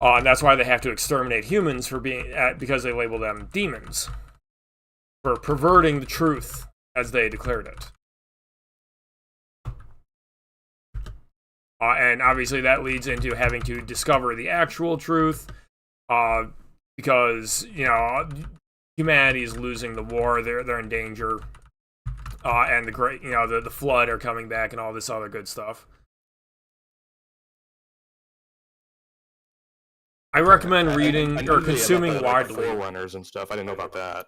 And that's why they have to exterminate humans because they label them demons for perverting the truth as they declared it. And obviously that leads into having to discover the actual truth, because humanity is losing the war. They're in danger, and the flood are coming back and all this other good stuff. I recommend reading or consuming widely. Forerunners and stuff. I didn't know about that.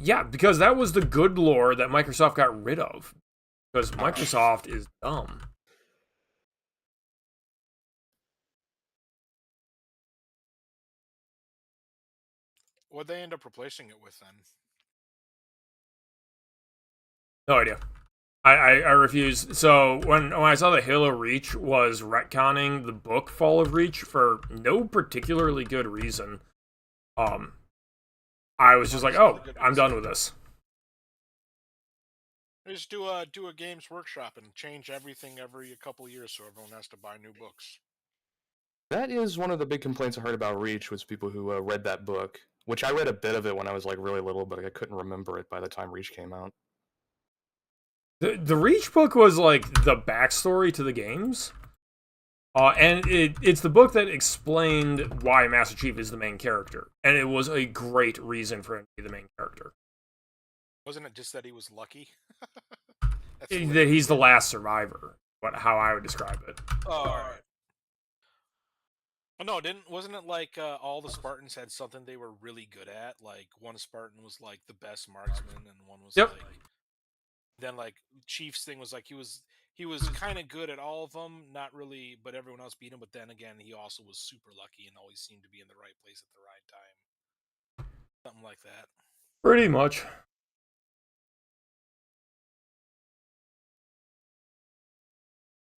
Yeah, because that was the good lore that Microsoft got rid of. Because Microsoft is dumb. What'd they end up replacing it with then? No idea. I refuse. So when I saw that Halo Reach was retconning the book Fall of Reach for no particularly good reason, I was just like, oh, I'm done with this. Just do a Games Workshop and change everything every couple years so everyone has to buy new books. That is one of the big complaints I heard about Reach was people who read that book, which I read a bit of it when I was like really little, but I couldn't remember it by the time Reach came out. The Reach book was like the backstory to the games. And it's the book that explained why Master Chief is the main character. And it was a great reason for him to be the main character. Wasn't it just that he was lucky? That he's the last survivor, how I would describe it. Oh, alright. Oh, no, wasn't it like all the Spartans had something they were really good at? Like one Spartan was like the best marksman, and one was like. Then like Chief's thing was like he was kind of good at all of them, not really, but everyone else beat him. But then again, he also was super lucky and always seemed to be in the right place at the right time. Something like that. Pretty much.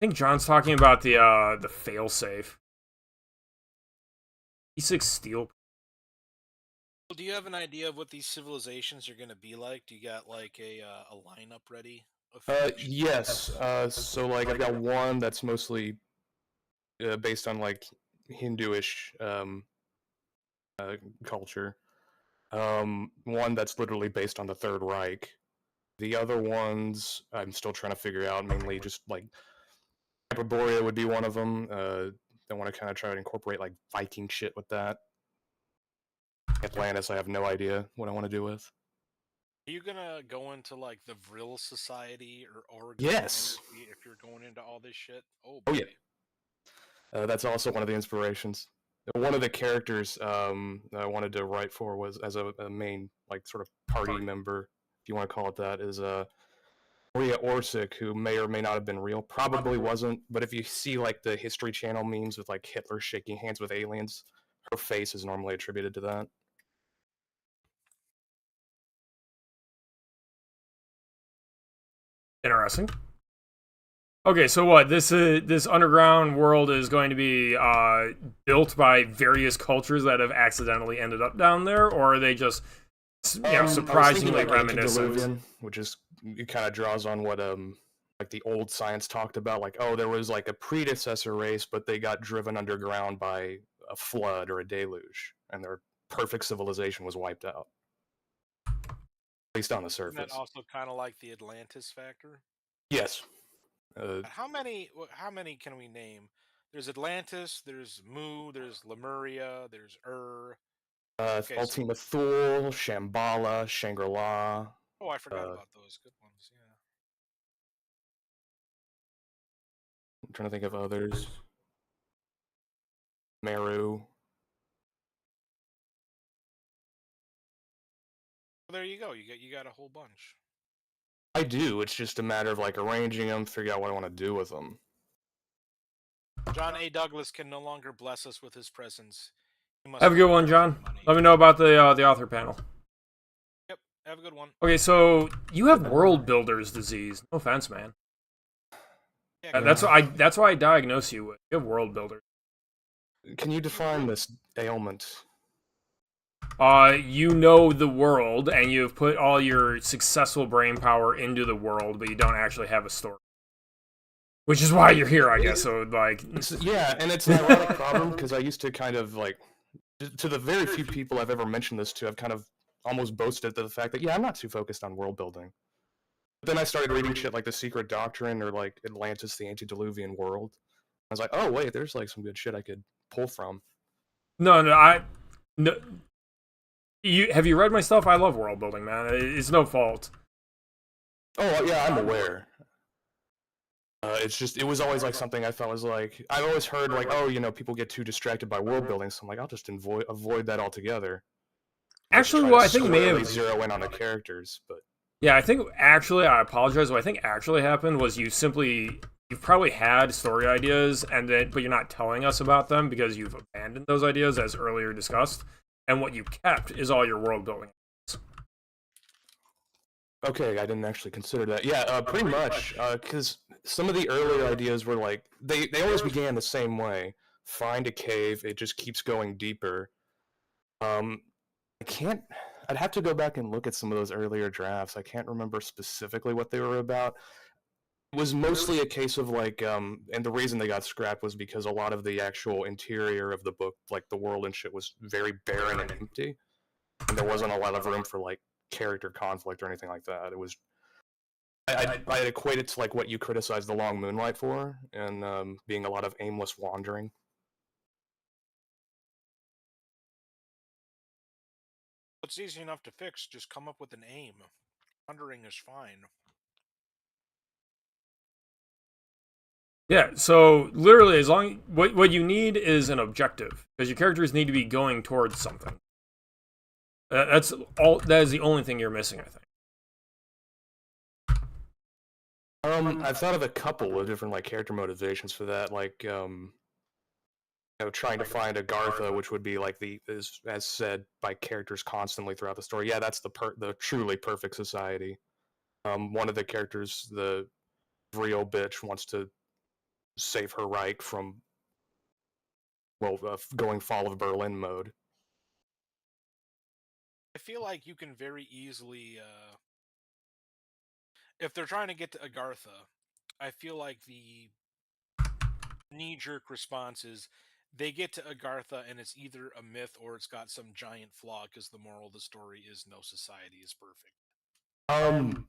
I think John's talking about the failsafe. E6 steel. Do you have an idea of what these civilizations are going to be like? Do you got like a lineup ready? Yes. So like I've got one that's mostly based on like Hinduish culture. One that's literally based on the Third Reich. The other ones I'm still trying to figure out. Mainly just like Hyperborea would be one of them. I want to kind of try to incorporate like Viking shit with that. Atlantis, I have no idea what I want to do with. Are you gonna go into like the Vril Society or Oregon? Yes. If you're going into all this shit. Oh yeah. That's also one of the inspirations. One of the characters I wanted to write for was as a main like sort of party member, if you want to call it that, is Maria Orsic, who may or may not have been real. Probably wasn't, but if you see like the History Channel memes with like Hitler shaking hands with aliens, her face is normally attributed to that. Interesting. Okay, so what? This underground world is going to be built by various cultures that have accidentally ended up down there, or are they just surprisingly reminiscent? Which is it kind of draws on what like the old science talked about, like there was like a predecessor race, but they got driven underground by a flood or a deluge, and their perfect civilization was wiped out. At least on the surface. Isn't that also kind of like the Atlantis factor? Yes. How many can we name There's Atlantis, there's Mu, there's Lemuria, there's Ur. Okay, so Ultima Thule, Shambhala, Shangri-La. oh, I forgot Uh, about those good ones. Yeah. I'm trying to think of others. Meru. Well, there you go. You got a whole bunch. I do. It's just a matter of like arranging them, figure out what I want to do with them. John A. Douglas can no longer bless us with his presence. He must Have a good go one, out John. for money. Let me know about the author panel. Yep. Have a good one. Okay, so you have world builder's disease. No offense, man. Yeah, That's why I diagnose you with. You have world builder. Can you define this ailment? You know the world, and you've put all your successful brain power into the world, but you don't actually have a story. Which is why you're here, I guess. So, like, Yeah, and it's an ironic problem because I used to kind of like, to the very few people I've ever mentioned this to, I've kind of almost boasted to the fact that, yeah, I'm not too focused on world building. But then I started reading shit like The Secret Doctrine or like Atlantis, the Antediluvian World. I was like, oh, wait, there's like some good shit I could pull from. no. Have you read my stuff? I love world building, man. It's no fault. Oh, yeah, I'm aware. It's just, it was always like something I thought was like, I've always heard like, oh, you know, people get too distracted by world building, so I'm like, I'll just avoid that altogether. Actually, Try what to I think may squarely have zero in on the characters, but yeah, I think actually I apologize. What I think actually happened was you've probably had story ideas but you're not telling us about them because you've abandoned those ideas as earlier discussed, and what you kept is all your world building. okay, I didn't actually consider that. Yeah, pretty much, because some of the earlier ideas were like, they always began the same way. Find a cave, it just keeps going deeper. Um, I can't, I'd have to go back and look at some of those earlier drafts. I can't remember specifically what they were about. It was mostly a case of like, and the reason they got scrapped was because a lot of the actual interior of the book, like the world and shit, was very barren and empty. And there wasn't a lot of room for like character conflict or anything like that. It was I equate it to like what you criticize the Long Moonlight for, and being a lot of aimless wandering. it's easy enough to fix. Just come up with an aim. Wandering is fine. Yeah, so literally, as long what you need is an objective because your characters need to be going towards something. That's all. That is the only thing you're missing, I think. I've thought of a couple of different like character motivations for that, like you know, trying to find a Gartha, which would be like the as said by characters constantly throughout the story. Yeah, that's the truly perfect society. One of the characters, the real bitch, wants to save her Reich from going fall of Berlin mode. I feel like you can very easily, if they're trying to get to Agartha, I feel like the knee-jerk response is they get to Agartha and it's either a myth or it's got some giant flaw because the moral of the story is no society is perfect. Um,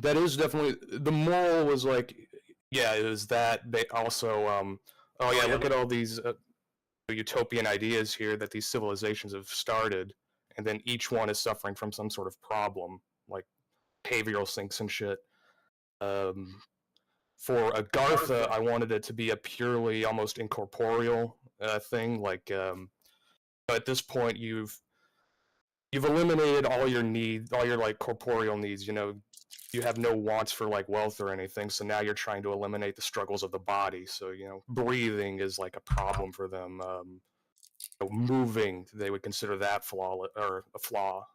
that is definitely the moral was like, yeah, it was that. They also, oh yeah, look at all these utopian ideas here that these civilizations have started, and then each one is suffering from some sort of problem, like behavioral sinks and shit. Um, for Agartha, I wanted it to be a purely almost incorporeal thing. Like, at this point, you've eliminated all your needs, all your like corporeal needs. You know, you have no wants for like wealth or anything. So now you're trying to eliminate the struggles of the body. So you know, breathing is like a problem for them. You know, moving, they would consider that flaw or a flaw.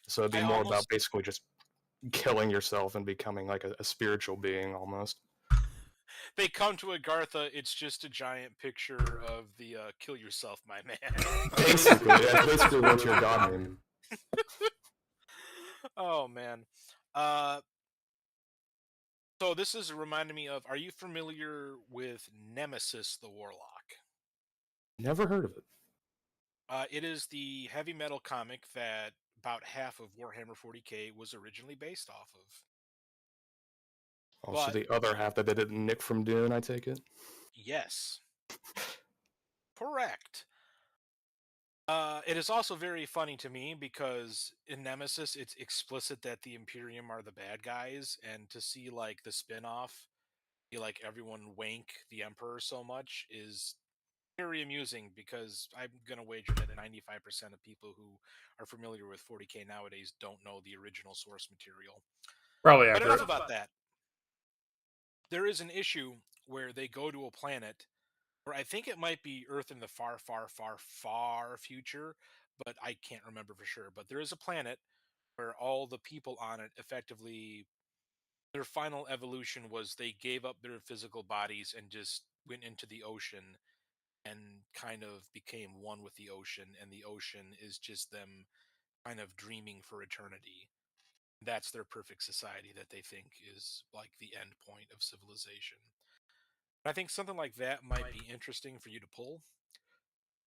So it'd be I more about almost basically just killing yourself and becoming like a spiritual being almost. they come to Agartha, it's just a giant picture of the kill yourself, my man. Basically, that's basically what's your god name. Oh man. Uh so this is reminding me of, are you familiar with Nemesis the Warlock? Never heard of it. It is the heavy metal comic that about half of Warhammer 40k was originally based off of. Also, But the other half that they didn't nick from Dune, I take it. Yes. Correct. It is also very funny to me because in Nemesis, it's explicit that the Imperium are the bad guys, and to see like the spin-off, be like everyone wank the Emperor so much is very amusing because I'm gonna wager that 95% of people who are familiar with 40K nowadays don't know the original source material. Probably But enough accurate. about that. There is an issue where they go to a planet or I think it might be Earth in the far, far, far, far future, but I can't remember for sure. But there is a planet where all the people on it effectively their final evolution was they gave up their physical bodies and just went into the ocean and kind of became one with the ocean, and the ocean is just them kind of dreaming for eternity. That's their perfect society that they think is like the end point of civilization. I think something like that might be interesting for you to pull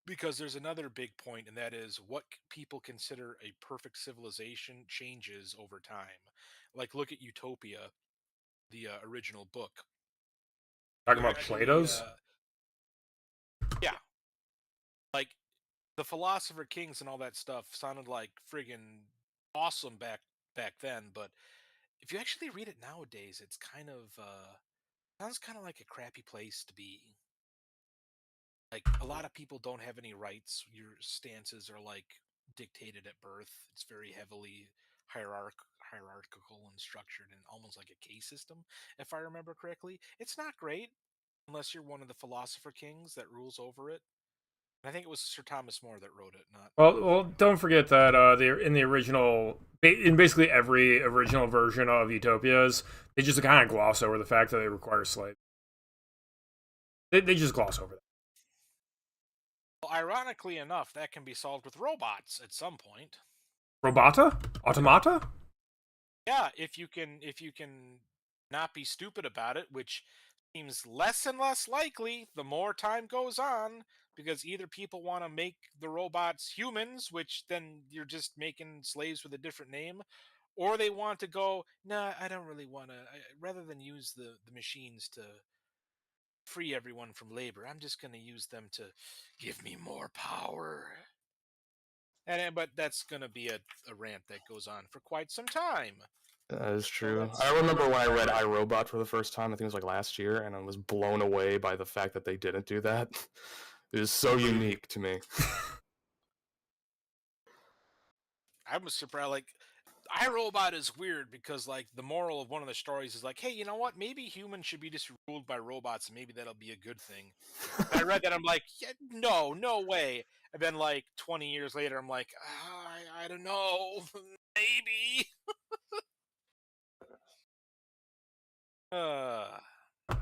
because there's another big point, and that is what people consider a perfect civilization changes over time. Like, look at Utopia, the original book. Talking You about actually, Plato's. yeah, like the philosopher kings and all that stuff sounded like friggin' awesome back then. But if you actually read it nowadays, it's kind of sounds kind of like a crappy place to be. Like a lot of people don't have any rights. Your stances are like dictated at birth. It's very heavily hierarchical and structured and almost like a case system, if I remember correctly. It's not great unless you're one of the philosopher kings that rules over it. And I think it was Sir Thomas More that wrote it, not Well, don't forget that in the original, in basically every original version of Utopias, they just kind of gloss over the fact that they require slaves. They just gloss over that. well, ironically enough, that can be solved with robots at some point. Robota? Automata? Yeah, if you can not be stupid about it, which seems less and less likely the more time goes on, because either people want to make the robots humans, which then you're just making slaves with a different name, or they want to go, nah, I don't really want to. Rather than use the machines to free everyone from labor, I'm just going to use them to give me more power. And but that's going to be a rant that goes on for quite some time. That is So true. that's I remember when I read I, Robot for the first time, I think it was like last year, and I was blown away by the fact that they didn't do that. It is so unique to me. I was surprised. Like, iRobot is weird because, like, the moral of one of the stories is like, hey, you know what? Maybe humans should be just ruled by robots, and maybe that'll be a good thing. And I read that, I'm like, yeah, no, no way. And then, like, 20 years later, I'm like, I don't know, maybe.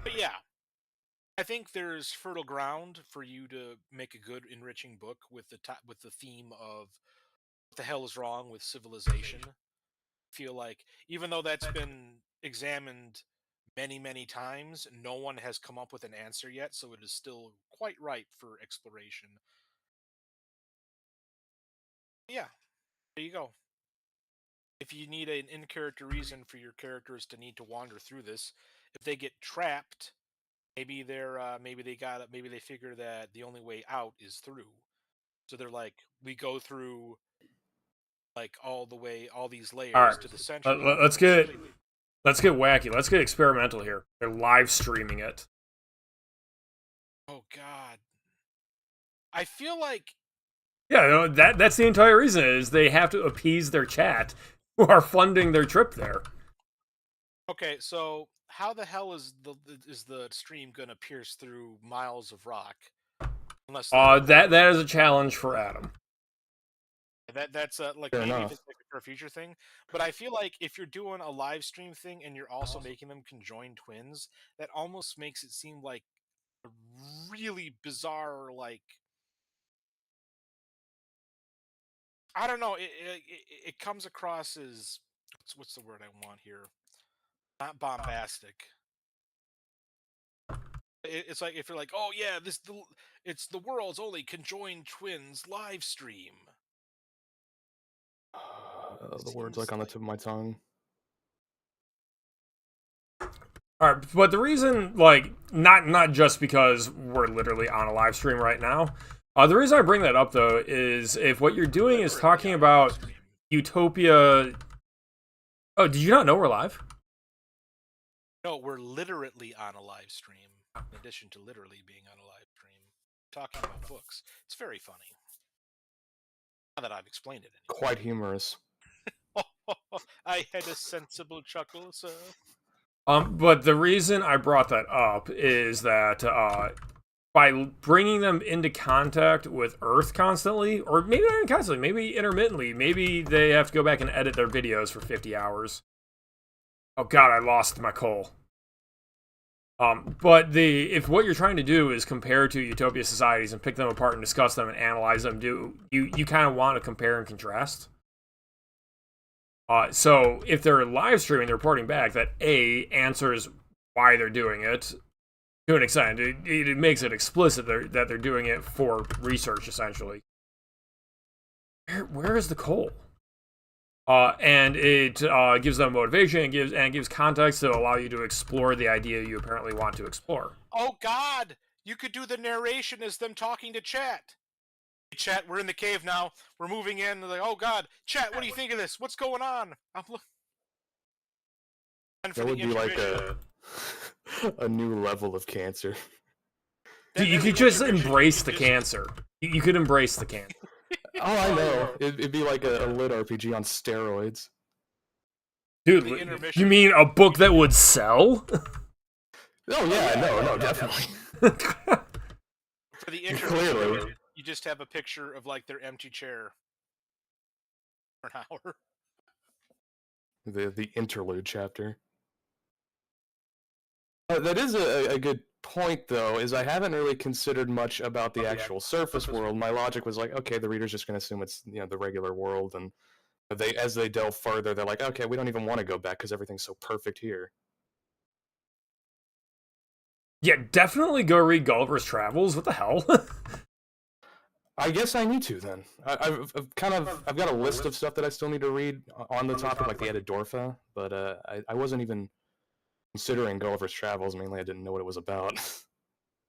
But yeah, I think there's fertile ground for you to make a good, enriching book with with the theme of what the hell is wrong with civilization. Feel like even though that's been examined many many times, no one has come up with an answer yet, so it is still quite ripe for exploration. Yeah, there you go. If you need an in-character reason for your characters to need to wander through this, if they get trapped, maybe maybe they figure that the only way out is through, so they're like, we go through like all the way, all these All right, layers to the center one, and let's then get wacky. Let's get experimental here. They're live streaming it. oh god, I feel like Yeah, no, that's the entire reason is they have to appease their chat who are funding their trip there. okay, so how the hell is the stream gonna pierce through miles of rock? Unless they're That is a challenge for Adam. that's like Fair maybe if enough. it's like for a future thing, but I feel like if you're doing a live stream thing and you're also making them conjoined twins, that almost makes it seem like a really bizarre like I don't know it comes across as what's the word I want here? Not bombastic. It's like if you're like, oh yeah, it's the world's only conjoined twins live stream. It The words seems like on the like tip of my tongue. All right, but the reason, like, not just because we're literally on a live stream right now. The reason I bring that up though is if what you're doing is talking about Utopia. Oh, did you not know we're live? No, we're literally on a live stream. In addition to literally being on a live stream, talking about books. It's very funny. Now that I've explained it. Anyway. Quite humorous. I had a sensible chuckle, sir. But the reason I brought that up is that by bringing them into contact with Earth constantly, or maybe not even constantly, maybe intermittently, maybe they have to go back and edit their videos for 50 hours. Oh god, I lost my coal. But if what you're trying to do is compare two utopia societies and pick them apart and discuss them and analyze them, you kind of want to compare and contrast. So if they're live streaming, they're reporting back that A answers why they're doing it to an extent. It makes it explicit that they're doing it for research, essentially. Where is the coal? And it gives them motivation and gives context to allow you to explore the idea you apparently want to explore. Oh God! You could do the narration as them talking to chat. Hey, chat, we're in the cave now. We're moving in. They're like, oh God, chat, what do you think of this? What's going on? I'm looking. That would be like a new level of cancer. Dude, you could just embrace the cancer. You could embrace the cancer. Oh, I know. It'd be like a lit RPG on steroids. Dude, you mean a book that would sell? Oh yeah, no, definitely. For the intermission, Clearly. you just have a picture of like their empty chair for an hour. The interlude chapter. That is a good point, though, is I haven't really considered much about the actual surface world. My logic was like, okay, the reader's just going to assume it's the regular world, and as they delve further, they're like, okay, we don't even want to go back because everything's so perfect here. Yeah, definitely go read Gulliver's Travels. What the hell? I guess I need to then. I've got a list of stuff that I still need to read on the topic, like the Edidorfa, but I wasn't even considering Gulliver's Travels. Mainly, I didn't know what it was about.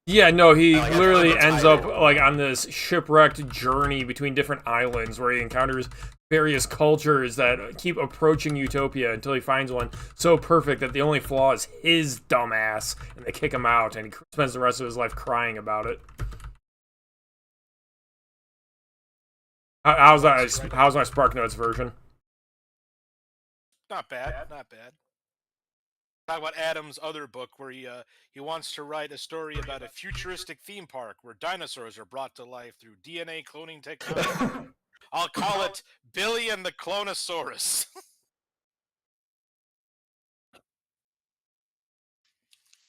Yeah, no, he literally ends up like on this shipwrecked journey between different islands where he encounters various cultures that keep approaching Utopia until he finds one so perfect that the only flaw is his dumbass, and they kick him out, and he spends the rest of his life crying about it. How's my Spark Notes version? Not bad, not bad. Talk about Adam's other book where he wants to write a story about a futuristic theme park where dinosaurs are brought to life through DNA cloning technology. I'll call it Billy and the Clonosaurus.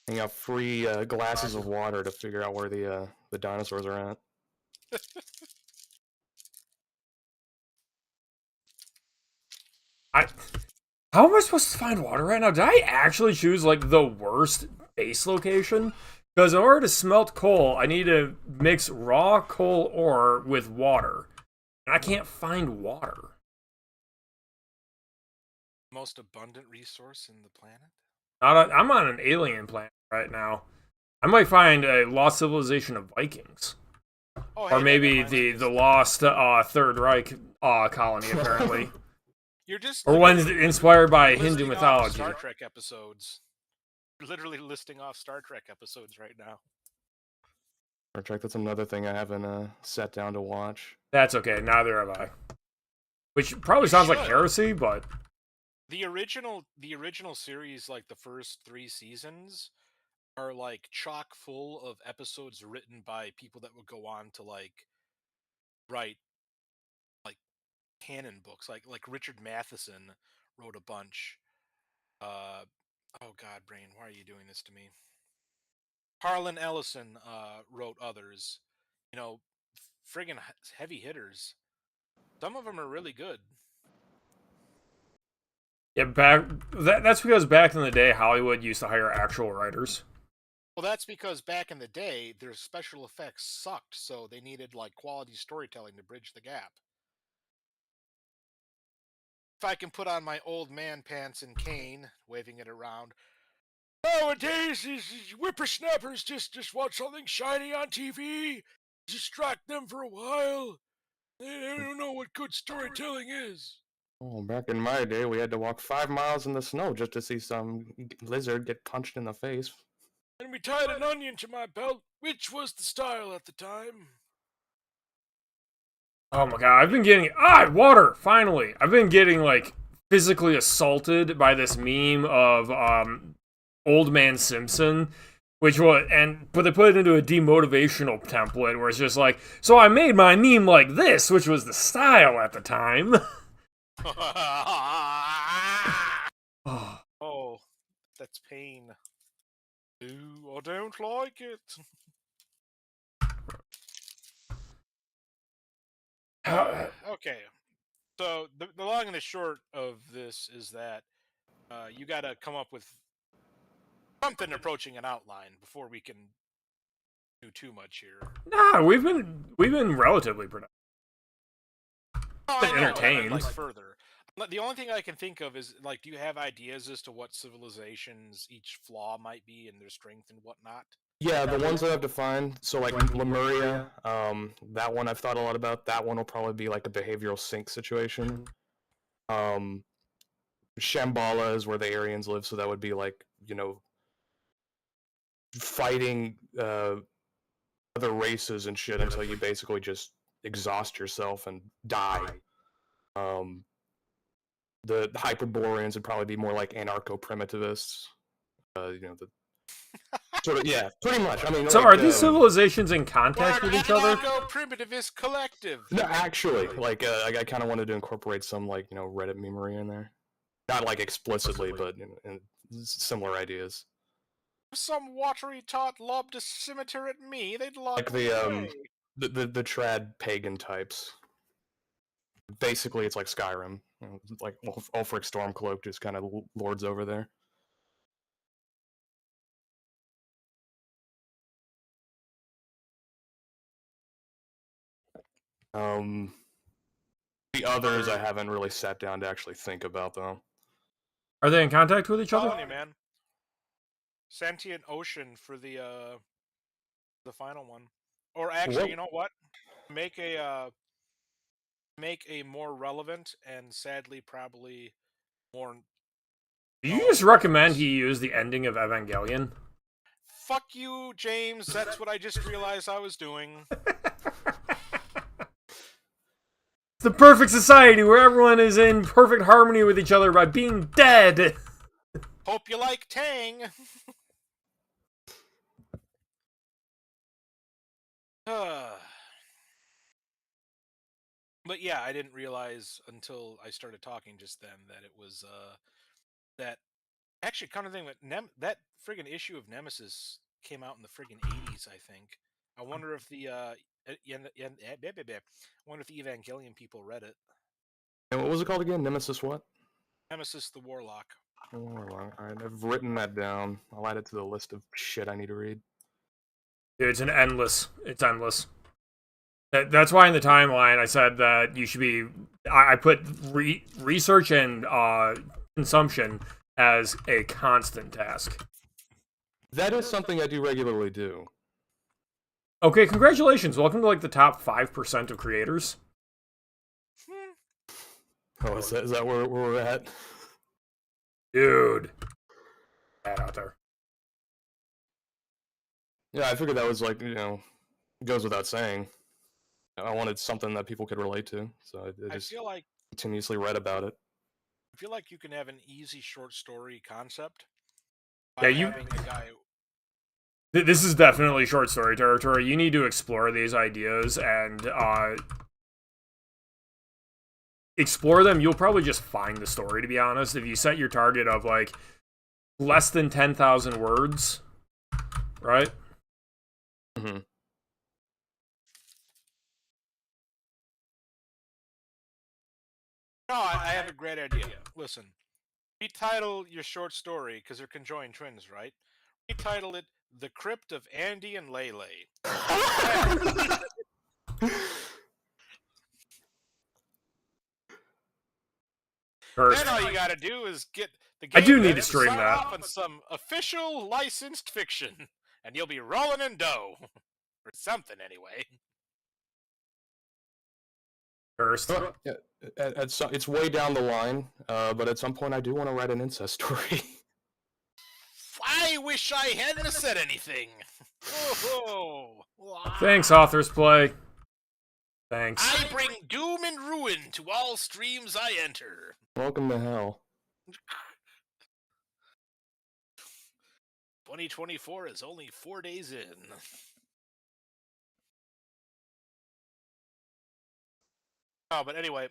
You got free glasses of water to figure out where the dinosaurs are at. How am I supposed to find water right now? Did I actually choose, like, the worst base location? Because in order to smelt coal, I need to mix raw coal ore with water. And I can't find water. Most abundant resource in the planet? I'm on an alien planet right now. I might find a lost civilization of Vikings. Oh, or maybe the lost Third Reich colony, apparently. You're just or one's inspired by Hindu mythology. Star Trek episodes. You're literally listing off Star Trek episodes right now. Star Trek, that's another thing I haven't sat down to watch. That's okay, neither have I. Which probably sounds like heresy, but the original series, like the first 3 seasons, are like chock full of episodes written by people that would go on to like write like canon books. Like Richard Matheson wrote a bunch. Oh God, brain, why are you doing this to me? Harlan Ellison wrote others. You know, friggin' heavy hitters. Some of them are really good. Yeah, that's because back in the day, Hollywood used to hire actual writers. Well, that's because back in the day, their special effects sucked, so they needed like quality storytelling to bridge the gap. If I can put on my old man pants and cane, waving it around, Nowadays, these whippersnappers just want something shiny on TV, distract them for a while. They don't know what good storytelling is. Oh, back in my day, we had to walk 5 miles in the snow just to see some lizard get punched in the face. And we tied an onion to my belt, which was the style at the time. Oh my god, I've been getting water, finally. I've been getting like physically assaulted by this meme of Old Man Simpson, which was but they put it into a demotivational template where it's just like, so I made my meme like this, which was the style at the time. Oh, that's pain. Ooh, I don't like it. Okay, so the long and the short of this is that you got to come up with something approaching an outline before we can do too much here. Nah, we've been relatively productive. Oh, I know, entertained. but, like, further. The only thing I can think of is, like, do you have ideas as to what civilizations each flaw might be and their strength and whatnot? Yeah, the ones that I've defined. So like Lemuria, that one I've thought a lot about. That one will probably be like a behavioral sink situation. Shambhala is where the Aryans live, so that would be like, fighting other races and shit until you basically just exhaust yourself and die. The Hyperboreans would probably be more like anarcho-primitivists. Sort of, yeah, pretty much. I mean, so like, are these civilizations in contact with each other? Primitivist collective. No, actually, like, I kind of wanted to incorporate some, like, Reddit memery in there. Not, like, explicitly, but in similar ideas. If some watery tot lobbed a scimitar at me, they'd lob Like the trad pagan types. Basically, it's like Skyrim. Like Ulfric Stormcloak just kind of lords over there. The others I haven't really sat down to actually think about, though. Are they in contact with each other? Colony, man. Sentient ocean for the final one. Or actually, you know what? Make a more relevant and sadly probably more. Do you just recommend he use the ending of Evangelion? Fuck you, James. That's what I just realized I was doing. The perfect society where everyone is in perfect harmony with each other by being dead. Hope you like Tang. But yeah, I didn't realize until I started talking just then that it was that actually kind of thing that that friggin' issue of Nemesis came out in the friggin' 80s, I think. I wonder if the Evangelion people read it. And what was it called again? Nemesis what? Nemesis the Warlock. Warlock. Alright, I've written that down. I'll add it to the list of shit I need to read. Dude, it's endless. That's why in the timeline I said that you should be. I put research and consumption as a constant task. That is something I do regularly do. Okay, congratulations. Welcome to like the top 5% of creators. Oh, is that where we're at? Dude. Bad out there. Yeah, I figured that was like, goes without saying. I wanted something that people could relate to, so I just feel like continuously read about it. I feel like you can have an easy short story concept. Yeah, having a guy. This is definitely short story territory. You need to explore these ideas and explore them. You'll probably just find the story, to be honest. If you set your target of like less than 10,000 words, right? Mm-hmm. No, I have a great idea. Listen, retitle your short story, because they're conjoined twins, right? Retitle it The Crypt of Andy and Lele. Then all you gotta do is get I do need better to stream sign that. off on some official licensed fiction, and you'll be rolling in dough. Or something, anyway. First. Yeah, it's way down the line, but at some point I do want to write an incest story. I wish I hadn't said anything. Oh, Thanks, Author's Play. Thanks. I bring doom and ruin to all streams I enter. Welcome to hell. 2024 is only 4 days in. Oh, but anyway,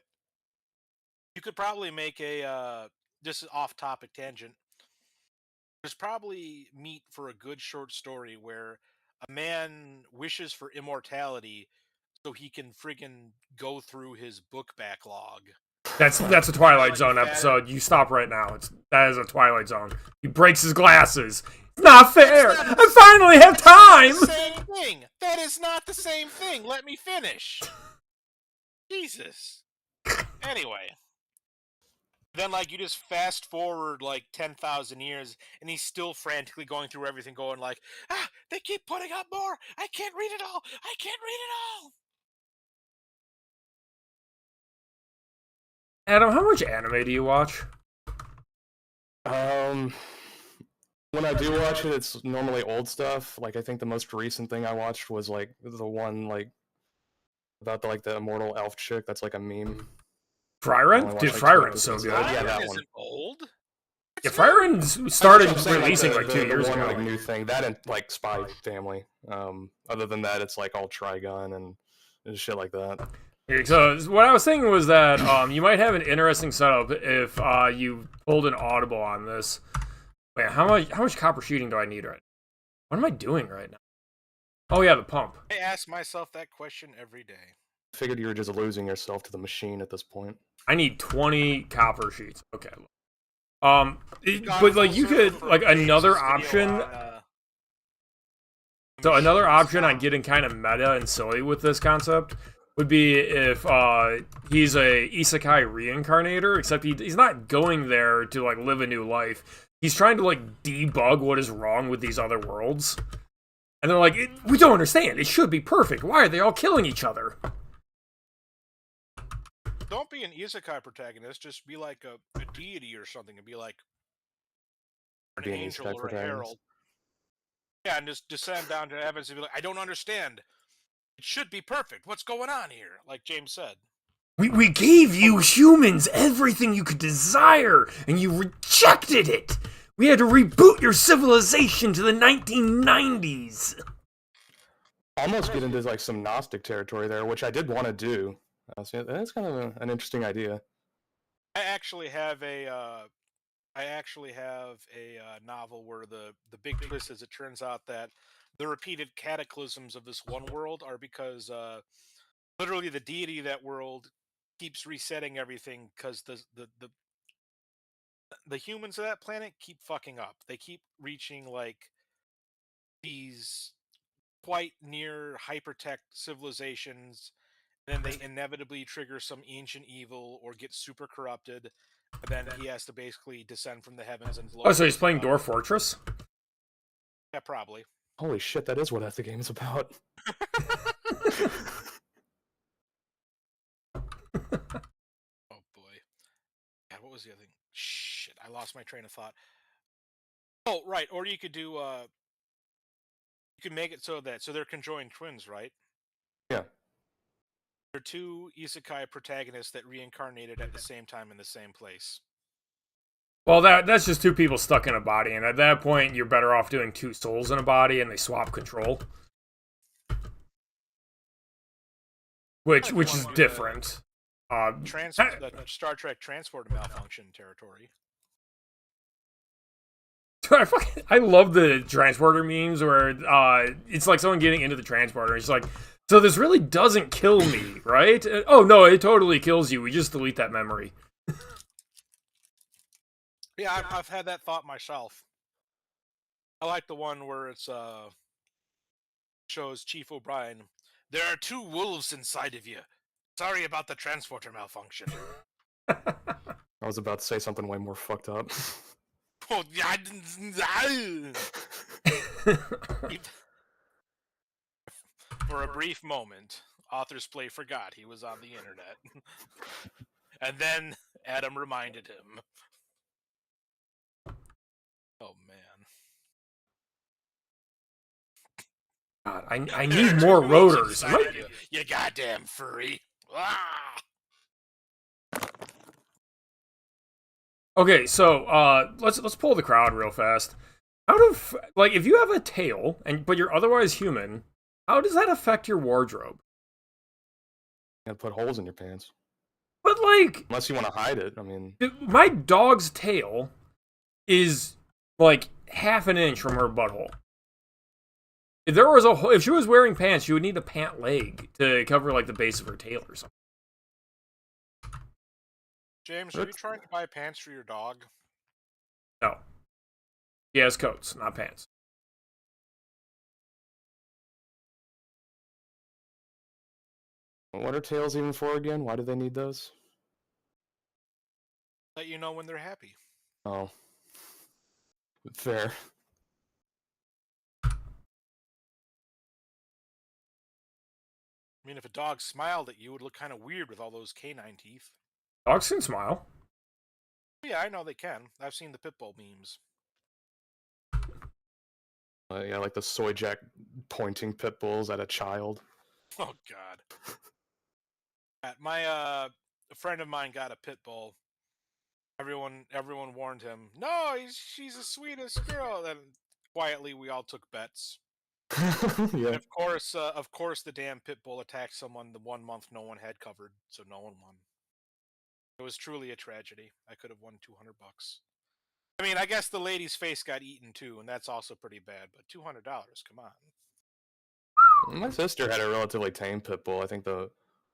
you could probably make a this is off-topic tangent. There's probably meat for a good short story where a man wishes for immortality so he can friggin' go through his book backlog. That's a Twilight Zone episode. You stop right now. That is a Twilight Zone. He breaks his glasses. It's not fair. I finally have time. The same thing. That is not the same thing. Let me finish. Jesus. Anyway. Then, like, you just fast forward, like, 10,000 years, and he's still frantically going through everything, going like, they keep putting up more! I can't read it all! I can't read it all! Adam, how much anime do you watch? When I do watch it, it's normally old stuff. Like, I think the most recent thing I watched was, like, the one, like, about, the immortal elf chick that's, like, a meme. Frieren? Dude, Frieren's so good. Yeah, that isn't one. old. Yeah, Frieren started releasing, the, like, 2 years one, ago. Like, new thing. That and, like, Spy Family. Other than that, it's, like, all Trigun and shit like that. So what I was thinking was that you might have an interesting setup if you pulled an audible on this. Wait, how much copper sheeting do I need right now? What am I doing right now? Oh yeah, the pump. I ask myself that question every day. Figured you were just losing yourself to the machine at this point. I need 20 copper sheets. Okay. But like you could like another option. So another option on getting kind of meta and silly with this concept would be if he's a isekai reincarnator, except he's not going there to like live a new life. He's trying to like debug what is wrong with these other worlds. And they're like, we don't understand. It should be perfect. Why are they all killing each other? Don't be an isekai protagonist. Just be like a deity or something, and be like an angel or a herald. Yeah, and just descend down to heavens and be like, I don't understand. It should be perfect. What's going on here? Like James said. We gave you humans everything you could desire, and you rejected it. We had to reboot your civilization to the 1990s. Almost get into like some Gnostic territory there, which I did want to do. So that's kind of an interesting idea. I actually have a novel where the big twist is it turns out that the repeated cataclysms of this one world are because literally the deity of that world keeps resetting everything because the humans of that planet keep fucking up. They keep reaching like these quite near hypertech civilizations, and then they inevitably trigger some ancient evil or get super corrupted, and then he has to basically descend from the heavens and blow. Oh, so he's playing Dwarf Fortress? Yeah, probably. Holy shit, that is what the game is about. Oh boy. God, what was the other thing? Shit, I lost my train of thought. Oh, right. Or you could do you could make it so they're conjoined twins, right? Yeah. They're two isekai protagonists that reincarnated at the same time in the same place. Well, that's just two people stuck in a body, and at that point, you're better off doing two souls in a body, and they swap control. Which is different. The Star Trek transporter malfunction territory. I love the transporter memes where it's like someone getting into the transporter. It's like, so this really doesn't kill me, right? Oh no, it totally kills you. We just delete that memory. Yeah, I've had that thought myself. I like the one where it's shows Chief O'Brien. There are two wolves inside of you. Sorry about the transporter malfunction. I was about to say something way more fucked up. Oh, yeah, for a brief moment, Author's Play forgot he was on the internet. And then Adam reminded him. Oh, man. God, I need more rotors. You goddamn furry. Ah! Okay, so let's pull the crowd real fast. Out of like, if you have a tail but you're otherwise human, how does that affect your wardrobe? You gotta put holes in your pants. But like, Unless you want to hide it. I mean, my dog's tail is like half an inch from her butthole. If she was wearing pants, she would need a pant leg to cover like the base of her tail or something. James, are you trying to buy pants for your dog? No. He has coats, not pants. what are tails even for again? Why do they need those? Let you know when they're happy. Oh. Fair. I mean, if a dog smiled at you, it would look kind of weird with all those canine teeth. Dogs can smile. Yeah, I know they can. I've seen the Pitbull memes. Yeah, like the soy jack pointing pit bulls at a child. Oh, God. A friend of mine got a pit bull. Everyone warned him, no, she's the sweetest girl. And quietly, we all took bets. Yeah. And of course, the damn pit bull attacked someone the 1 month no one had covered, so no one won. It was truly a tragedy. I could have won $200. I mean, I guess the lady's face got eaten too, and that's also pretty bad. But $200, come on. My sister had a relatively tame pit bull. I think the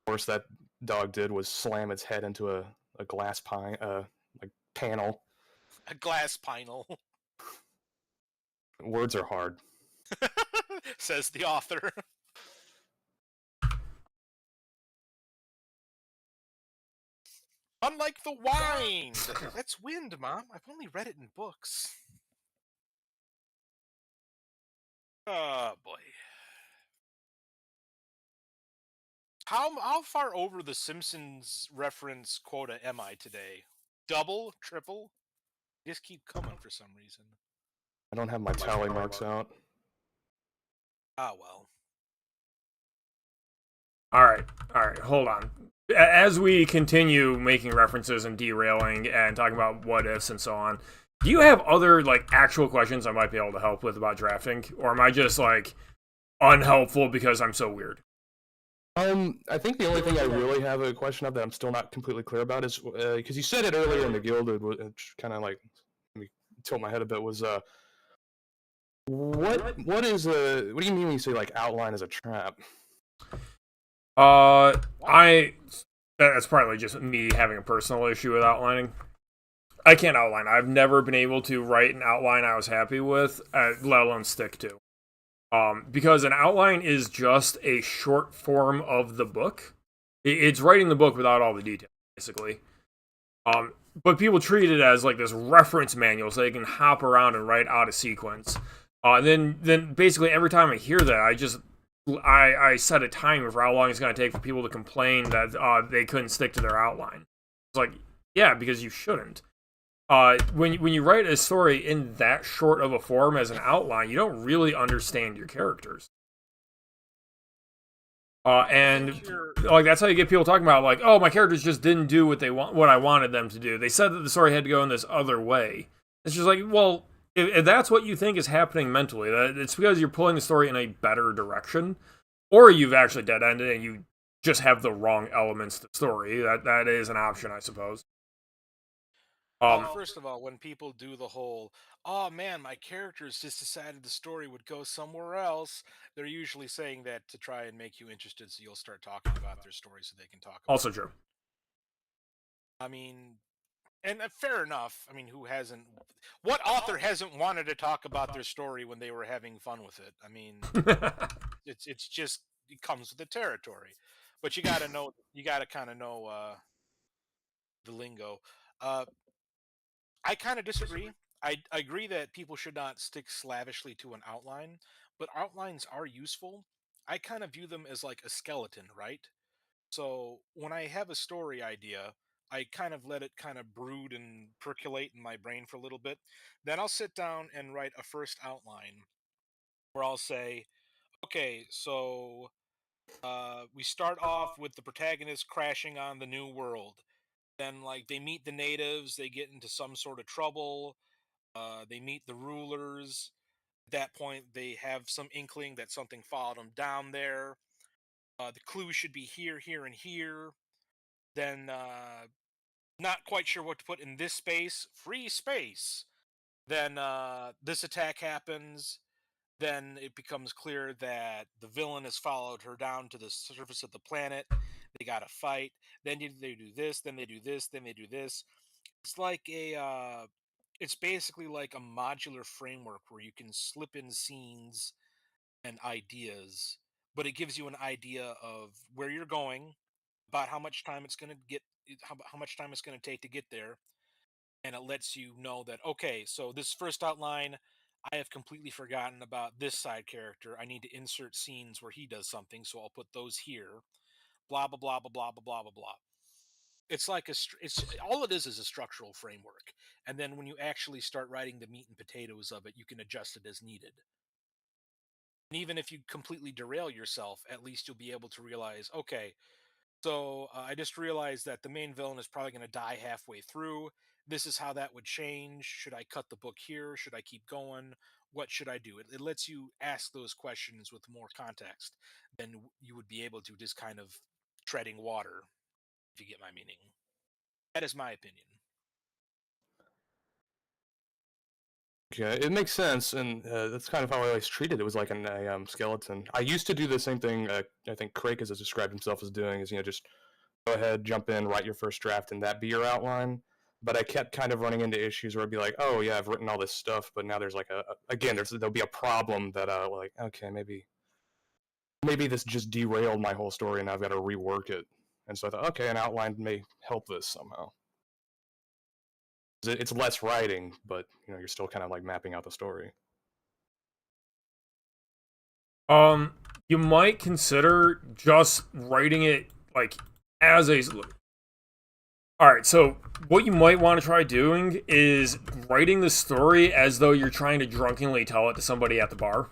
worst that dog did was slam its head into a glass panel. A glass pinal, Words are hard. says the author. Unlike the wind. That's wind, Mom. I've only read it in books. Oh, boy. How far over the Simpsons reference quota am I today? Double? Triple? Just keep coming for some reason. I don't have my tally marks out. Ah, well. All right, hold on. As we continue making references and derailing and talking about what ifs and so on, do you have other like actual questions I might be able to help with about drafting, or am I just like unhelpful because I'm so weird? I think the only thing I really have a question of that I'm still not completely clear about is because you said it earlier in the guild, which kind of like let me tilt my head a bit. Was what do you mean when you say like outline as a trap? That's probably just me having a personal issue with outlining. I can't outline. I've never been able to write an outline I was happy with, let alone stick to. Because an outline is just a short form of the book. It's writing the book without all the details, basically. But people treat it as like this reference manual so they can hop around and write out a sequence. Then basically every time I hear that, I set a timer for how long it's going to take for people to complain that they couldn't stick to their outline. It's like, yeah, because you shouldn't. When you write a story in that short of a form as an outline, you don't really understand your characters. And like that's how you get people talking about like, oh, my characters just didn't do what I wanted them to do. They said that the story had to go in this other way. It's just like, well, if that's what you think is happening mentally, it's because you're pulling the story in a better direction, or you've actually dead-ended and you just have the wrong elements to the story. That is an option, I suppose. Well, first of all, when people do the whole, oh man, my characters just decided the story would go somewhere else, they're usually saying that to try and make you interested so you'll start talking about their story so they can talk about Also it. true. I mean, and fair enough. I mean, what author hasn't wanted to talk about their story when they were having fun with it? I mean, it's just, it comes with the territory. But you gotta kind of know the lingo. I kind of disagree. I agree that people should not stick slavishly to an outline, but outlines are useful. I kind of view them as like a skeleton, right? So when I have a story idea, I kind of let it kind of brood and percolate in my brain for a little bit. Then I'll sit down and write a first outline where I'll say, okay, so we start off with the protagonist crashing on the new world. Then, like, they meet the natives, they get into some sort of trouble, they meet the rulers. At that point, they have some inkling that something followed them down there. The clue should be here, here, and here. Then, not quite sure what to put in this space. Free space. Then, this attack happens. Then it becomes clear that the villain has followed her down to the surface of the planet. They got to fight. Then they do this. Then they do this. Then they do this. It's like it's basically like a modular framework where you can slip in scenes and ideas, but it gives you an idea of where you're going, about how much time it's going to how much time it's going to take to get there, and it lets you know that, okay, so this first outline, I have completely forgotten about this side character. I need to insert scenes where he does something, so I'll put those here. Blah blah blah blah blah blah blah blah blah. It's like it's all it is a structural framework, and then when you actually start writing the meat and potatoes of it, you can adjust it as needed. And even if you completely derail yourself, at least you'll be able to realize, okay, so I just realized that the main villain is probably going to die halfway through. This is how that would change. Should I cut the book here? Should I keep going? What should I do? It lets you ask those questions with more context than you would be able to just kind of treading water, if you get my meaning. That is my opinion. Okay, it makes sense, and that's kind of how I always treated it. Was like a skeleton. I used to do the same thing. I think Craig has described himself as doing is just go ahead, jump in, write your first draft, and that be your outline. But I kept kind of running into issues where I'd be like, oh yeah, I've written all this stuff, but now there's like again, there'll be a problem that like, okay, maybe this just derailed my whole story, and now I've got to rework it. And so I thought, okay, an outline may help this somehow. It's less writing, but you're still kind of like mapping out the story. You might consider just writing it like as a. All right, so what you might want to try doing is writing the story as though you're trying to drunkenly tell it to somebody at the bar.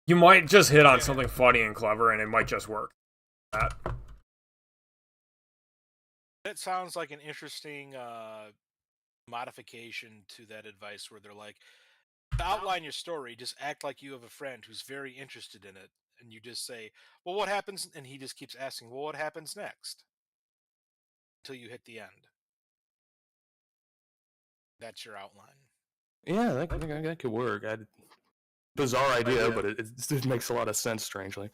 You might just hit on something funny and clever, and it might just work. That sounds like an interesting modification to that advice where they're like, to outline your story, just act like you have a friend who's very interested in it. And you just say, well, what happens? And he just keeps asking, well, what happens next? Until you hit the end. That's your outline. Yeah, that could work. Bizarre idea, but it makes a lot of sense, strangely.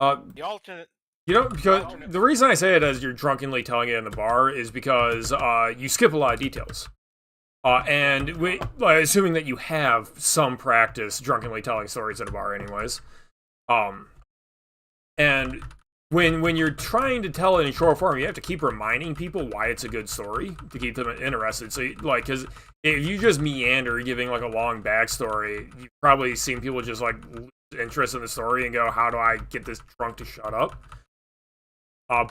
The alternate. Because the reason I say it as you're drunkenly telling it in the bar is because you skip a lot of details. And assuming that you have some practice drunkenly telling stories at a bar anyways. And when you're trying to tell it in short form, you have to keep reminding people why it's a good story to keep them interested. So, because if you just meander giving like a long backstory, you've probably seen people just like lose interest in the story and go, how do I get this drunk to shut up?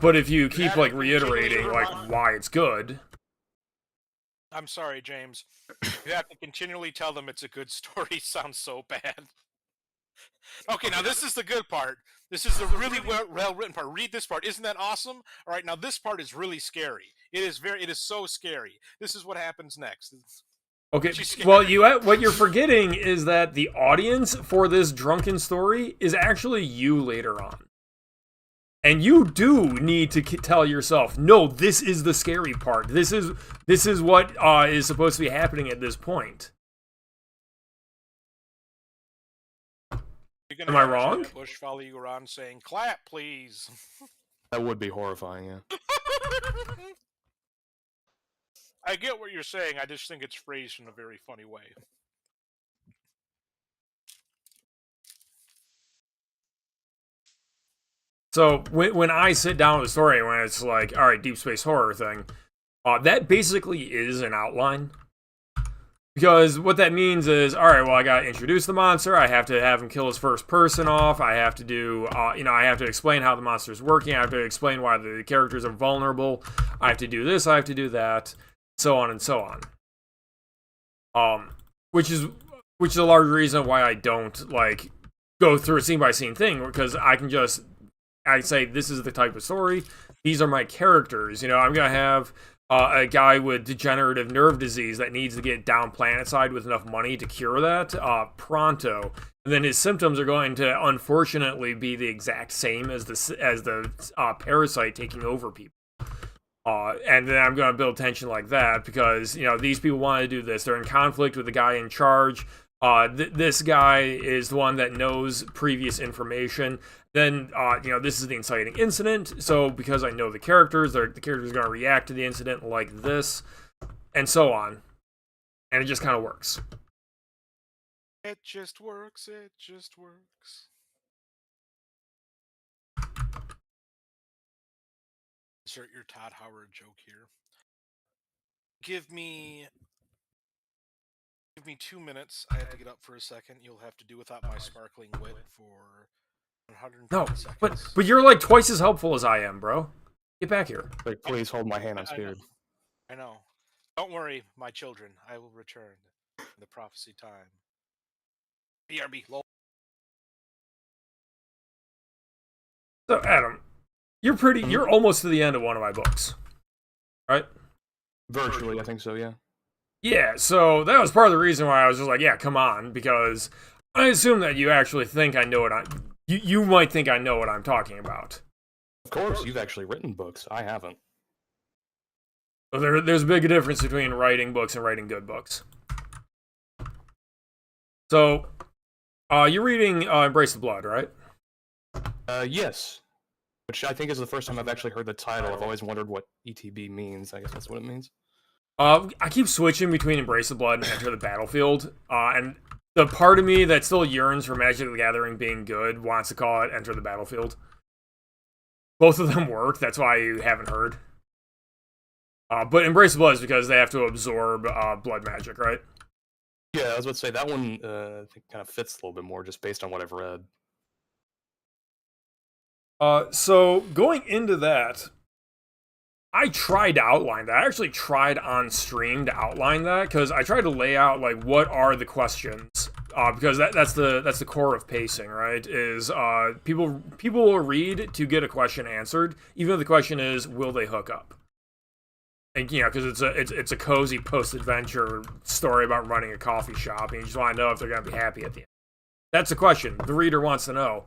But if you keep like reiterating like why it's good. I'm sorry, James. You have to continually tell them it's a good story. Sounds so bad. Okay, now this is the good part. This is the really well written part. Read this part. Isn't that awesome? All right, now this part is really scary. It is so scary. This is what happens next. Okay, well, what you're forgetting is that the audience for this drunken story is actually you later on. And you do need to tell yourself, no, this is the scary part. This is what is supposed to be happening at this point. Am I wrong? Bush follow you around saying, "Clap, please." That would be horrifying, yeah. I get what you're saying. I just think it's phrased in a very funny way. So when I sit down with a story, when it's like, all right, deep space horror thing, That basically is an outline. Because what that means is, all right, well, I got to introduce the monster. I have to have him kill his first person off. I have to do, I have to explain how the monster's working. I have to explain why the characters are vulnerable. I have to do this. I have to do that, so on and so on. Which is a large reason why I don't like go through a scene by scene thing, because I say this is the type of story. These are my characters. I'm gonna have a guy with degenerative nerve disease that needs to get down planetside with enough money to cure that pronto. And then his symptoms are going to unfortunately be the exact same as the parasite taking over people. And then I'm going to build tension like that because, these people want to do this. They're in conflict with the guy in charge. This guy is the one that knows previous information. Then, this is the inciting incident. So because I know the characters, the character's going to react to the incident like this, and so on. And it just kind of works. It just works. It just works. Insert your Todd Howard joke here. Give me 2 minutes. I have to get up for a second. You'll have to do without my sparkling wit for 120 seconds. But you're like twice as helpful as I am, bro. Get back here. Like, please hold my hand. I'm scared. I know. Don't worry, my children. I will return in the prophecy time. BRB. Lol. So, Adam, you're almost to the end of one of my books, right? Virtually, I think so, yeah. Yeah, so that was part of the reason why I was just like, yeah, come on, because I assume that you actually think I know you might think I know what I'm talking about. Of course, you've actually written books. I haven't. So there's a big difference between writing books and writing good books. So, you're reading Embrace the Blood, right? Yes. Which I think is the first time I've actually heard the title. I've always wondered what ETB means. I guess that's what it means. I keep switching between Embrace the Blood and Enter the Battlefield, and the part of me that still yearns for Magic the Gathering being good wants to call it Enter the Battlefield. Both of them work, that's why you haven't heard. But Embrace the Blood is because they have to absorb blood magic, right? Yeah, I was about to say, that one I think kind of fits a little bit more just based on what I've read. So going into that, I tried to outline that. I actually tried on stream to outline that because I tried to lay out like what are the questions, because that's the core of pacing, right? Is people will read to get a question answered, even if the question is will they hook up? And because it's a cozy post adventure story about running a coffee shop, and you just want to know if they're gonna be happy at the end. That's the question. The reader wants to know.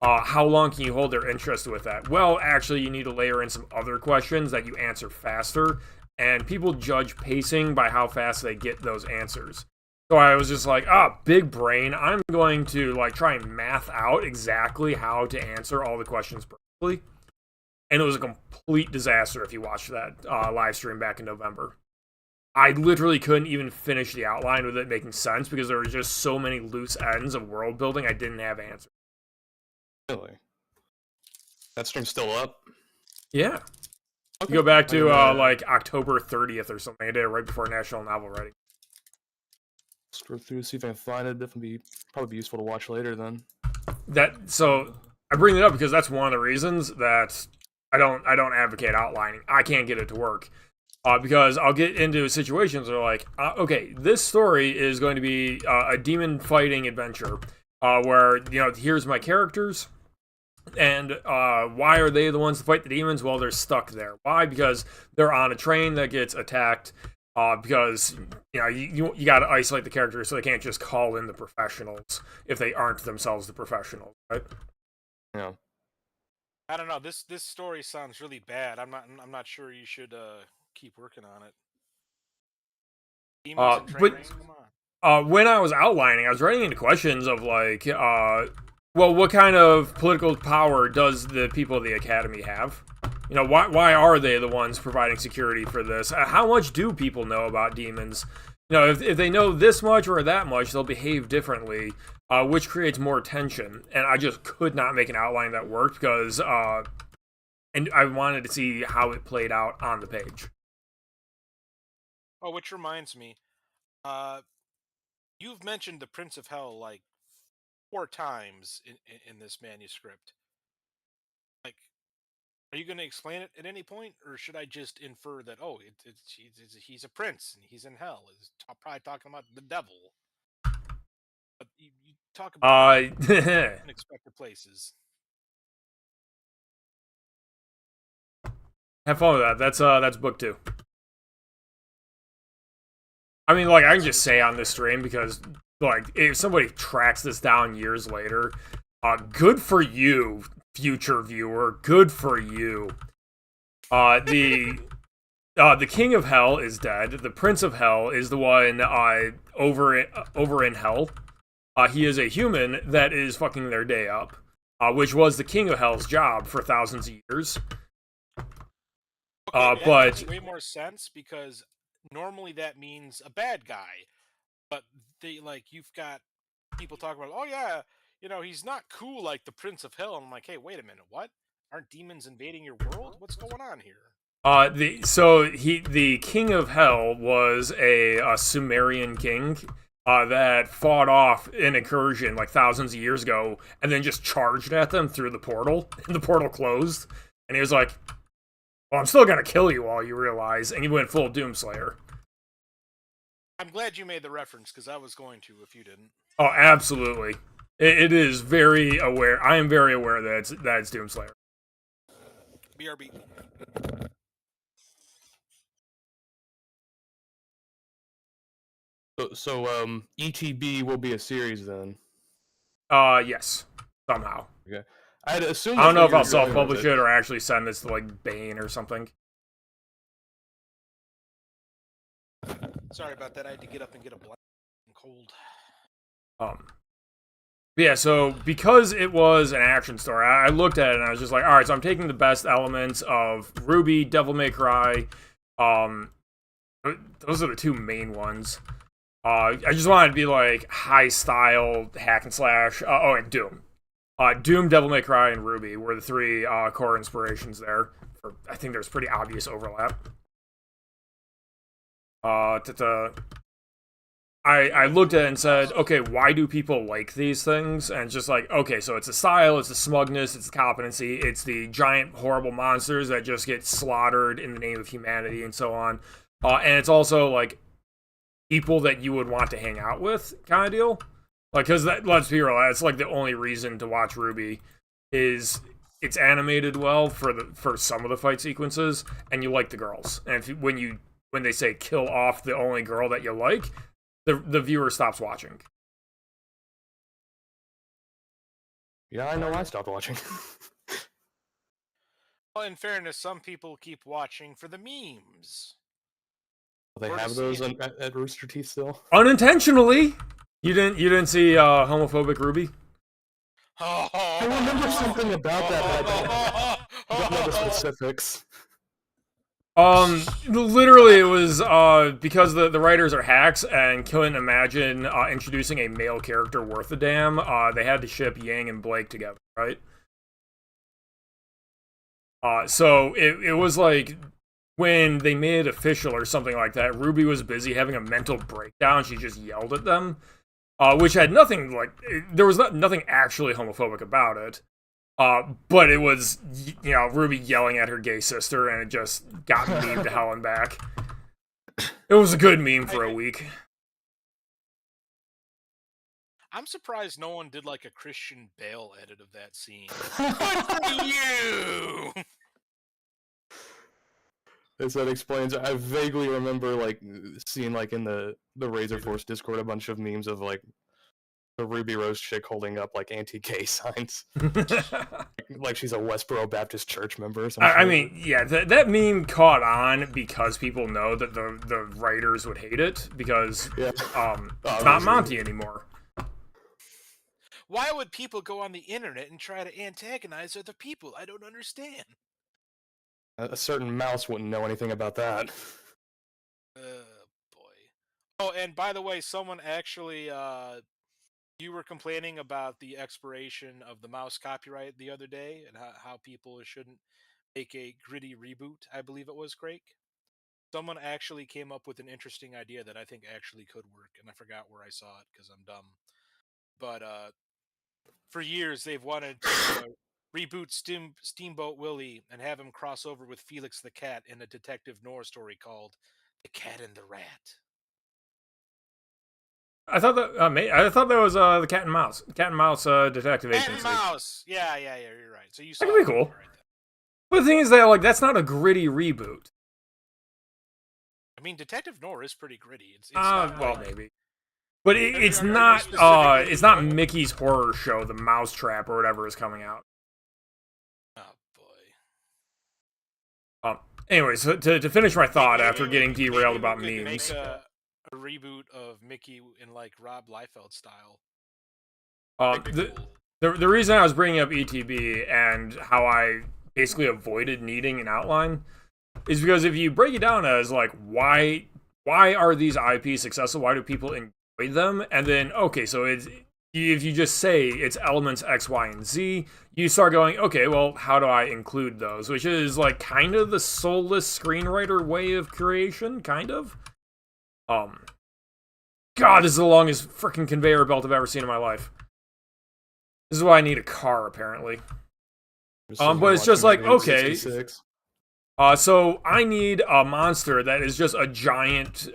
How long can you hold their interest with that? Well, actually, you need to layer in some other questions that you answer faster, and people judge pacing by how fast they get those answers. So I was just like, big brain. I'm going to try and math out exactly how to answer all the questions perfectly. And it was a complete disaster if you watched that live stream back in November. I literally couldn't even finish the outline with it making sense because there were just so many loose ends of world building I didn't have answers. Really? That stream's still up? Yeah. Okay. You go back to October 30th or something. I did it right before National Novel Writing. Scroll through, see if I can find it. Definitely probably be useful to watch later then. So I bring it up because that's one of the reasons that I don't advocate outlining. I can't get it to work. Because I'll get into situations where okay, this story is going to be a demon fighting adventure where, here's my characters. And why are they the ones to fight the demons? Well, they're stuck there. Why? Because they're on a train that gets attacked. Because you got to isolate the characters so they can't just call in the professionals if they aren't themselves the professionals, right? Yeah. I don't know. This story sounds really bad. I'm not sure you should keep working on it. Demons and trainers? Come on. When I was outlining, I was writing into questions of well, what kind of political power does the people of the Academy have? Why are they the ones providing security for this? How much do people know about demons? If they know this much or that much, they'll behave differently, which creates more tension. And I just could not make an outline that worked because, and I wanted to see how it played out on the page. Oh, which reminds me, you've mentioned the Prince of Hell like 4 times in this manuscript. Like, are you going to explain it at any point, or should I just infer that he's a prince and he's in hell? Is probably talking about the devil, but you talk about Uh, unexpected places. have fun with that. That's book 2. I mean, like, I can just say on this stream because, like, if somebody tracks this down years later, good for you, future viewer. Good for you. The King of Hell is dead. The Prince of Hell is the one over in Hell. He is a human that is fucking their day up, which was the King of Hell's job for thousands of years. Okay, that But makes way more sense because normally that means a bad guy, but you've got people talking about, oh yeah, he's not cool like the Prince of Hell. And I'm like, hey, wait a minute, what? Aren't demons invading your world? What's going on here? the King of Hell was a Sumerian king that fought off an incursion like thousands of years ago, and then just charged at them through the portal, and the portal closed, and he was like, "Well, I'm still gonna kill you all." You realize, and he went full Doomslayer. I'm glad you made the reference because I was going to if you didn't. Oh, absolutely. It is very aware. I am very aware that it's Doomslayer. BRB. So ETB will be a series then. Yes, somehow. Okay. I'd assume. I don't know if I'll that's where you're going with self-publish it or actually send this to like Bane or something. Sorry about that. I had to get up and get a blanket. I'm cold. Yeah, so because it was an action story, I looked at it and I was just like, all right, so I'm taking the best elements of Ruby, Devil May Cry. Those are the 2 main ones. I just wanted to be like high style hack and slash. And Doom. Doom, Devil May Cry, and Ruby were the 3 core inspirations there. I think there's pretty obvious overlap. I looked at it and said, okay, why do people like these things? And it's just like, okay, so it's the style, it's the smugness, it's the competency, it's the giant, horrible monsters that just get slaughtered in the name of humanity and so on. And it's also, like, people that you would want to hang out with kind of deal. Like, because let's be real, that's, like, the only reason to watch Ruby is it's animated well for some of the fight sequences, and you like the girls. And when they say kill off the only girl that you like, the viewer stops watching. Yeah, I know. I stopped watching. Well, in fairness, some people keep watching for the memes. They have those at Rooster Teeth still. Unintentionally, you didn't see homophobic Ruby. I remember something about that, but I don't know the specifics. Literally, it was because the writers are hacks and couldn't imagine introducing a male character worth a damn. They had to ship Yang and Blake together, right? So it was like when they made it official or something like that. Ruby was busy having a mental breakdown. She just yelled at them, which had nothing there was nothing actually homophobic about it. But it was, Ruby yelling at her gay sister, and it just got memed to hell and back. It was a good meme for a week. I'm surprised no one did like a Christian Bale edit of that scene. Good for you! As that explains, I vaguely remember seeing in the Razor Force Discord a bunch of memes of the Ruby Rose chick holding up anti-gay signs, like she's a Westboro Baptist Church member or something. I mean, yeah, that meme caught on because people know that the writers would hate it because it's not Monty anymore. Why would people go on the internet and try to antagonize other people? I don't understand. A certain mouse wouldn't know anything about that. Boy. Oh, and by the way, someone actually, you were complaining about the expiration of the mouse copyright the other day and how people shouldn't make a gritty reboot, I believe it was, Craig. someone actually came up with an interesting idea that I think actually could work, and I forgot where I saw it because I'm dumb. But for years they've wanted to reboot Steamboat Willie and have him cross over with Felix the Cat in a Detective Noir story called The Cat and the Rat. I thought that was the Cat and Mouse detective Cat agency. and Mouse. Yeah. You're right. So you saw That could be cool. Right then. But the thing is that like that's not a gritty reboot. I mean, Detective Noir is pretty gritty. It's well, not maybe. But it's Are you not specifically- it's not Mickey's Horror Show, The Mousetrap, or whatever is coming out. Oh boy. Anyways, so to finish my thought after getting derailed about Maybe we could memes. Make a reboot of Mickey in like Rob Liefeld style. The reason I was bringing up ETB and how I basically avoided needing an outline is because if you break it down as like why are these IPs successful? Why do people enjoy them? And then okay, so it's if you just say it's elements X, Y, and Z, you start going, okay, well, how do I include those? Which is like kind of the soulless screenwriter way of creation, kind of. God, this is the longest freaking conveyor belt I've ever seen in my life. This is why I need a car, apparently. But it's just like, okay. So I need a monster that is just a giant,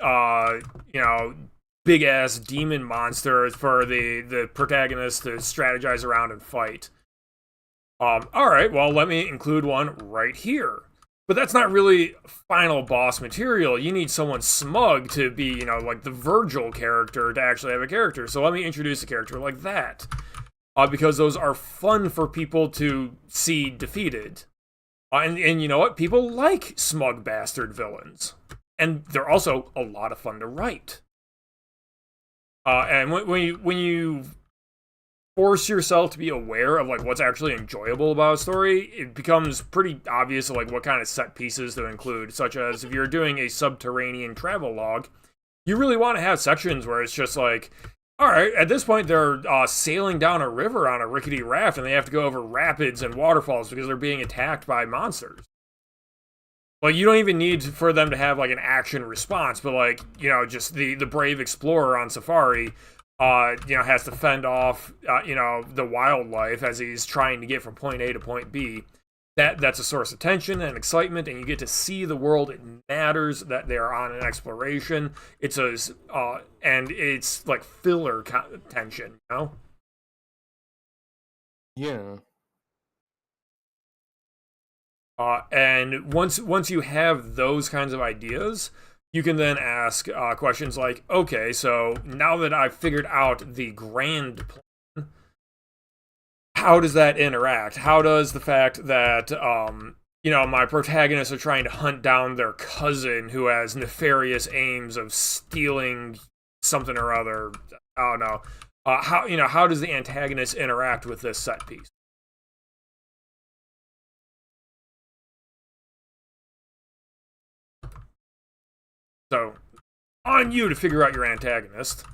big ass demon monster for the protagonist to strategize around and fight. Alright, well, let me include one right here. But that's not really final boss material. You need someone smug to be, like the Virgil character to actually have a character. So let me introduce a character like that. Because those are fun for people to see defeated. And you know what? People like smug bastard villains. And they're also a lot of fun to write. And when you force yourself to be aware of like what's actually enjoyable about a story, it becomes pretty obvious like what kind of set pieces to include, such as if you're doing a subterranean travel log, you really want to have sections where it's just like, all right, at this point they're sailing down a river on a rickety raft and they have to go over rapids and waterfalls because they're being attacked by monsters. Like, you don't even need for them to have like an action response, but like, just the brave explorer on safari has to fend off, the wildlife as he's trying to get from point A to point B. That's a source of tension and excitement, and you get to see the world. It matters that they are on an exploration. It's and it's like filler tension, Yeah. And once you have those kinds of ideas, you can then ask questions like, okay, so now that I've figured out the grand plan, how does that interact? How does the fact that, my protagonists are trying to hunt down their cousin who has nefarious aims of stealing something or other, I don't know, how does the antagonist interact with this set piece? So, on you to figure out your antagonist.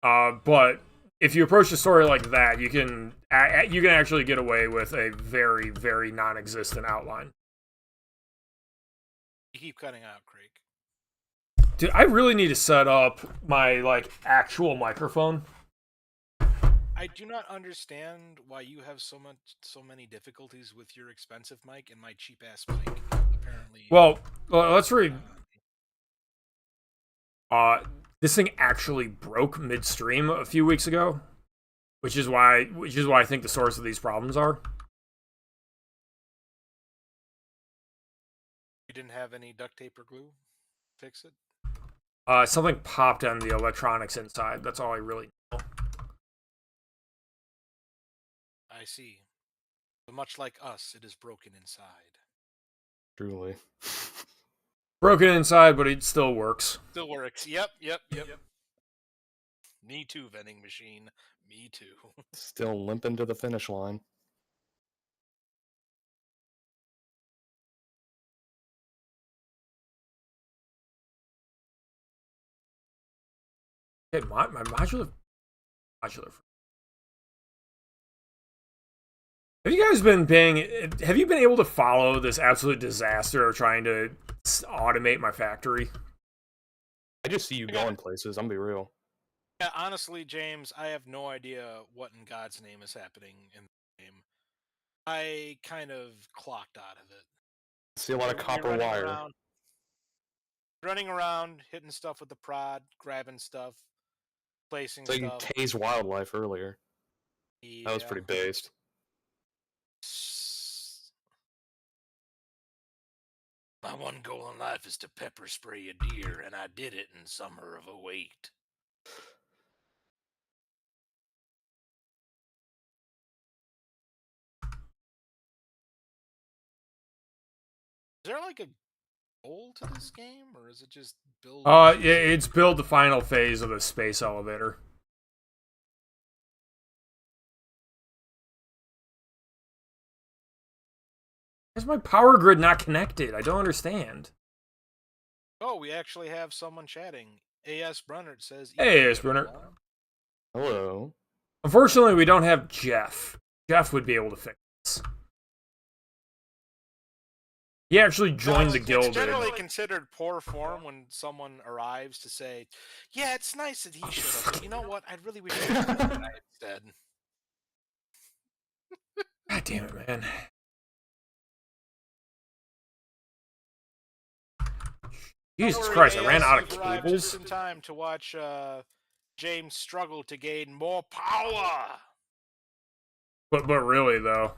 But if you approach the story like that, you can actually get away with a very, very non-existent outline. You keep cutting out, Craig. Dude, I really need to set up my actual microphone. I do not understand why you have so many difficulties with your expensive mic and my cheap ass mic. Apparently. Well, let's read. This thing actually broke midstream a few weeks ago, which is why I think the source of these problems are. You didn't have any duct tape or glue? Fix it? Something popped on the electronics inside. That's all I really know. I see. But much like us, it is broken inside. Truly. Broken inside, but it still works. Still works. Yep. Me too, vending machine. Me too. Still limping to the finish line. Hey, my modular Have you guys been paying? Have you been able to follow this absolute disaster of trying to automate my factory? I just see you going places. I'm gonna be real. Yeah, honestly, James, I have no idea what in God's name is happening in the game. I kind of clocked out of it. I see a lot of copper wire. Running around, hitting stuff with the prod, grabbing stuff, placing So you stuff. tased wildlife earlier. Yeah. That was pretty based. My one goal in life is to pepper spray a deer, and I did it in summer of '08. Is there like a goal to this game, or is it just build? It's build the final phase of the space elevator. Why is my power grid not connected? I don't understand. Oh, we actually have someone chatting. A.S. Brunnert says, Hey, A.S. Brunnert. Hello. Unfortunately, we don't have Jeff. Jeff would be able to fix this. He actually joined the guild. It's generally considered poor form when someone arrives to say, yeah, it's nice that he showed up, but you know what? I really wish he was instead. God damn it, man. Jesus Christ, I ran out of cables. Just in time to watch James struggle to gain more power. But really, though.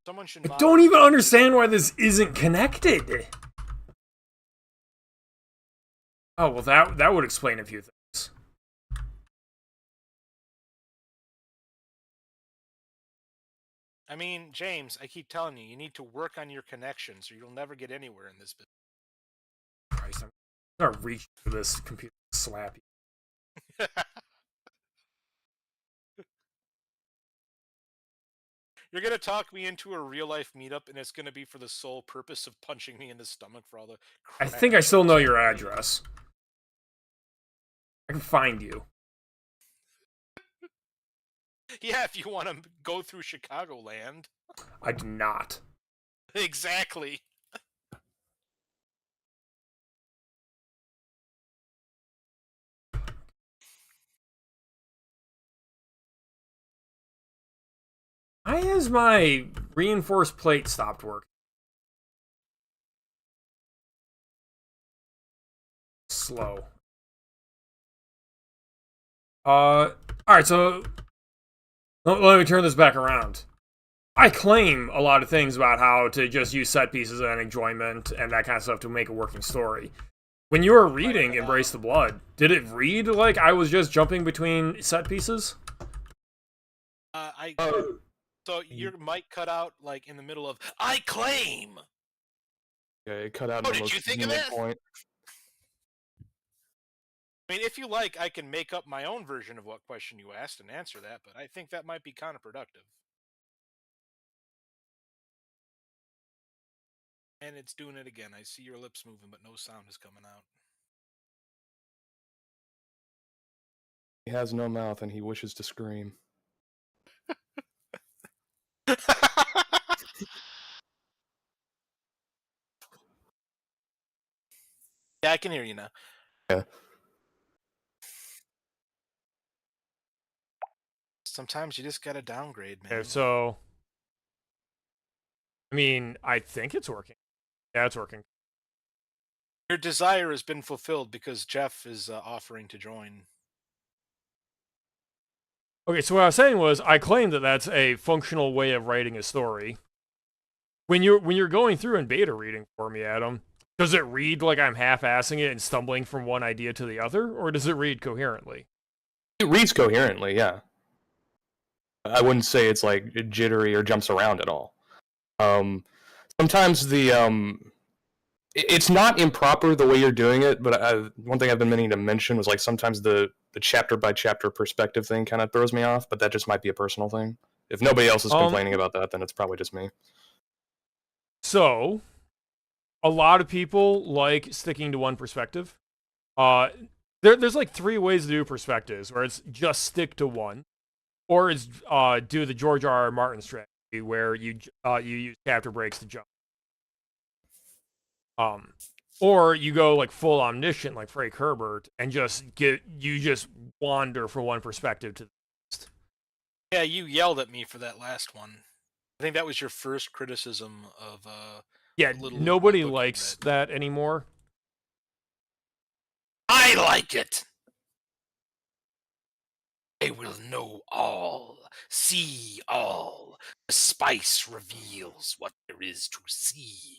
Someone should. I don't even understand why this isn't connected. Oh, well, that would explain a few things. I mean, James, I keep telling you, you need to work on your connections or you'll never get anywhere in this business. Christ, I'm gonna reach for this computer and slap you. You're gonna talk me into a real-life meetup, and it's gonna be for the sole purpose of punching me in the stomach for all the I think I still know your address. I can find you. Yeah, if you want to go through Chicagoland. I do not. Exactly. Why has my reinforced plate stopped working? Slow. Alright, so let me turn this back around. I claim a lot of things about how to just use set pieces and enjoyment and that kind of stuff to make a working story. When you were reading Embrace the Blood, did it read like I was just jumping between set pieces? So your mic cut out like in the middle of "I claim." Yeah, it cut out. Oh, did you think of that? Point. I mean, if you like, I can make up my own version of what question you asked and answer that, but I think that might be counterproductive. And it's doing it again. I see your lips moving, but no sound is coming out. He has no mouth and he wishes to scream. Yeah, I can hear you now. Yeah. Sometimes you just gotta downgrade, man. Okay, so I mean, I think it's working. Yeah, it's working. Your desire has been fulfilled because Jeff is offering to join. Okay, so what I was saying was, I claim that that's a functional way of writing a story. When you're going through and beta reading for me, Adam, does it read like I'm half-assing it and stumbling from one idea to the other, or does it read coherently? It reads coherently, yeah. I wouldn't say it's like jittery or jumps around at all. Sometimes it's not improper the way you're doing it, but one thing I've been meaning to mention was like sometimes the chapter by chapter perspective thing kind of throws me off, but that just might be a personal thing. If nobody else is complaining about that, then it's probably just me. So, a lot of people like sticking to one perspective. There's like 3 ways to do perspectives, where it's just stick to one. or is do the George R. R. Martin strategy where you use chapter breaks to jump. Or you go like full omniscient like Frank Herbert and just wander from one perspective to the next. Yeah, you yelled at me for that last one. I think that was your first criticism of Yeah, nobody likes that anymore. I like it. I will know all, see all. The spice reveals what there is to see.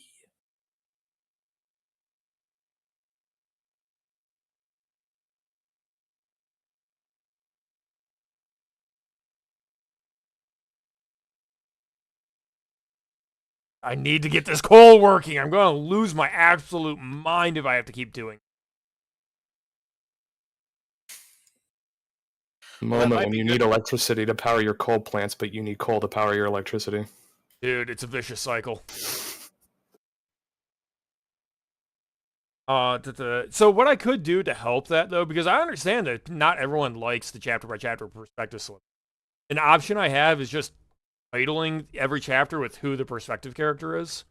I need to get this coal working. I'm going to lose my absolute mind if I have to keep doing it. Moment when you need electricity to power your coal plants, but you need coal to power your electricity. Dude, it's a vicious cycle. So what I could do to help that, though, because I understand that not everyone likes the chapter-by-chapter perspective slip. An option I have is just titling every chapter with who the perspective character is.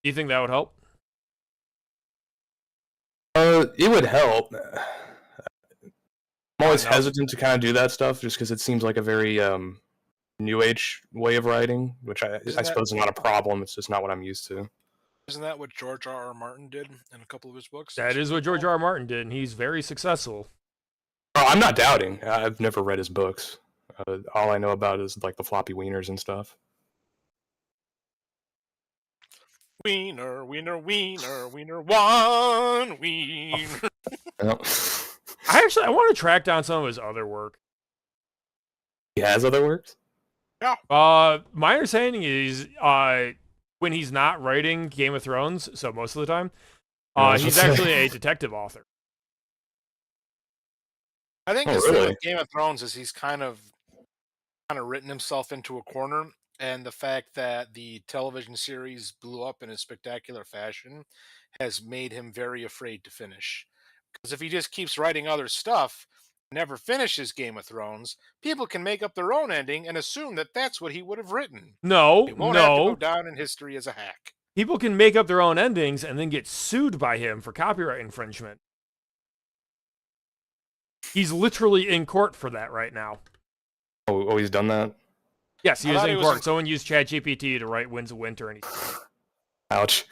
Do you think that would help? It would help. I'm always hesitant to kind of do that stuff just because it seems like a very new age way of writing, which I suppose is not a problem. It's just not what I'm used to. Isn't that what George R. R. Martin did in a couple of his books? That is what George R. R. Martin did, and he's very successful. Oh, I'm not doubting. I've never read his books. All I know about is like the floppy wieners and stuff. Wiener, wiener, wiener, wiener, one wiener. I want to track down some of his other work. He has other works? Yeah. My understanding is when he's not writing Game of Thrones, so most of the time, he's actually a detective author. I think his thing with Game of Thrones is he's kind of written himself into a corner, and the fact that the television series blew up in a spectacular fashion has made him very afraid to finish. Because if he just keeps writing other stuff, never finishes Game of Thrones, people can make up their own ending and assume that that's what he would have written. No, he won't have to go down in history as a hack. People can make up their own endings and then get sued by him for copyright infringement. He's literally in court for that right now. Oh, he's done that? Yes, he is in court. Someone used ChatGPT to write Winds of Winter and Ouch.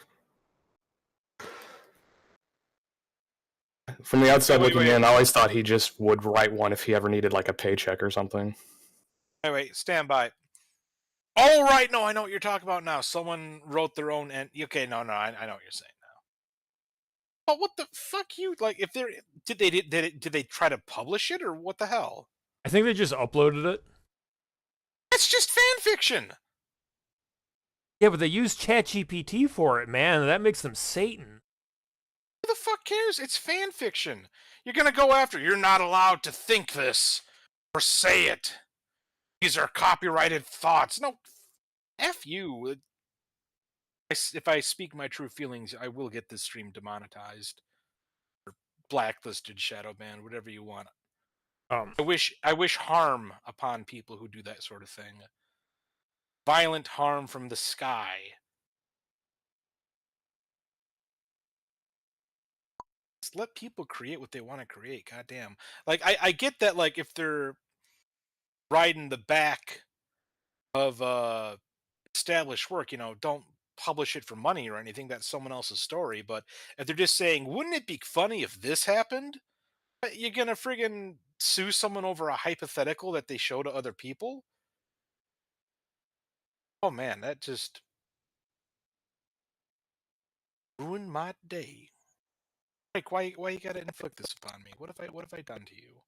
From the outside looking in, I always thought he just would write one if he ever needed like a paycheck or something. Wait, stand by. Oh, right, no, I know what you're talking about now. Someone wrote their own end. Okay, no, I know what you're saying now. But what the fuck, you like? If they're did they try to publish it or what the hell? I think they just uploaded it. It's just fan fiction. Yeah, but they used ChatGPT for it, man. That makes them Satan. Who the fuck cares? It's fan fiction. You're gonna go after. You're not allowed to think this or say it. These are copyrighted thoughts. No, F you. If I speak my true feelings, I will get this stream demonetized or blacklisted, shadow banned, whatever you want. I wish harm upon people who do that sort of thing. Violent harm from the sky. Just let people create what they want to create. Goddamn. Like I get that. Like if they're riding the back of established work, don't publish it for money or anything. That's someone else's story. But if they're just saying, wouldn't it be funny if this happened? You're gonna friggin' sue someone over a hypothetical that they show to other people? Oh man, that just ruined my day. Like, why you gotta inflict this upon me? What have I done to you?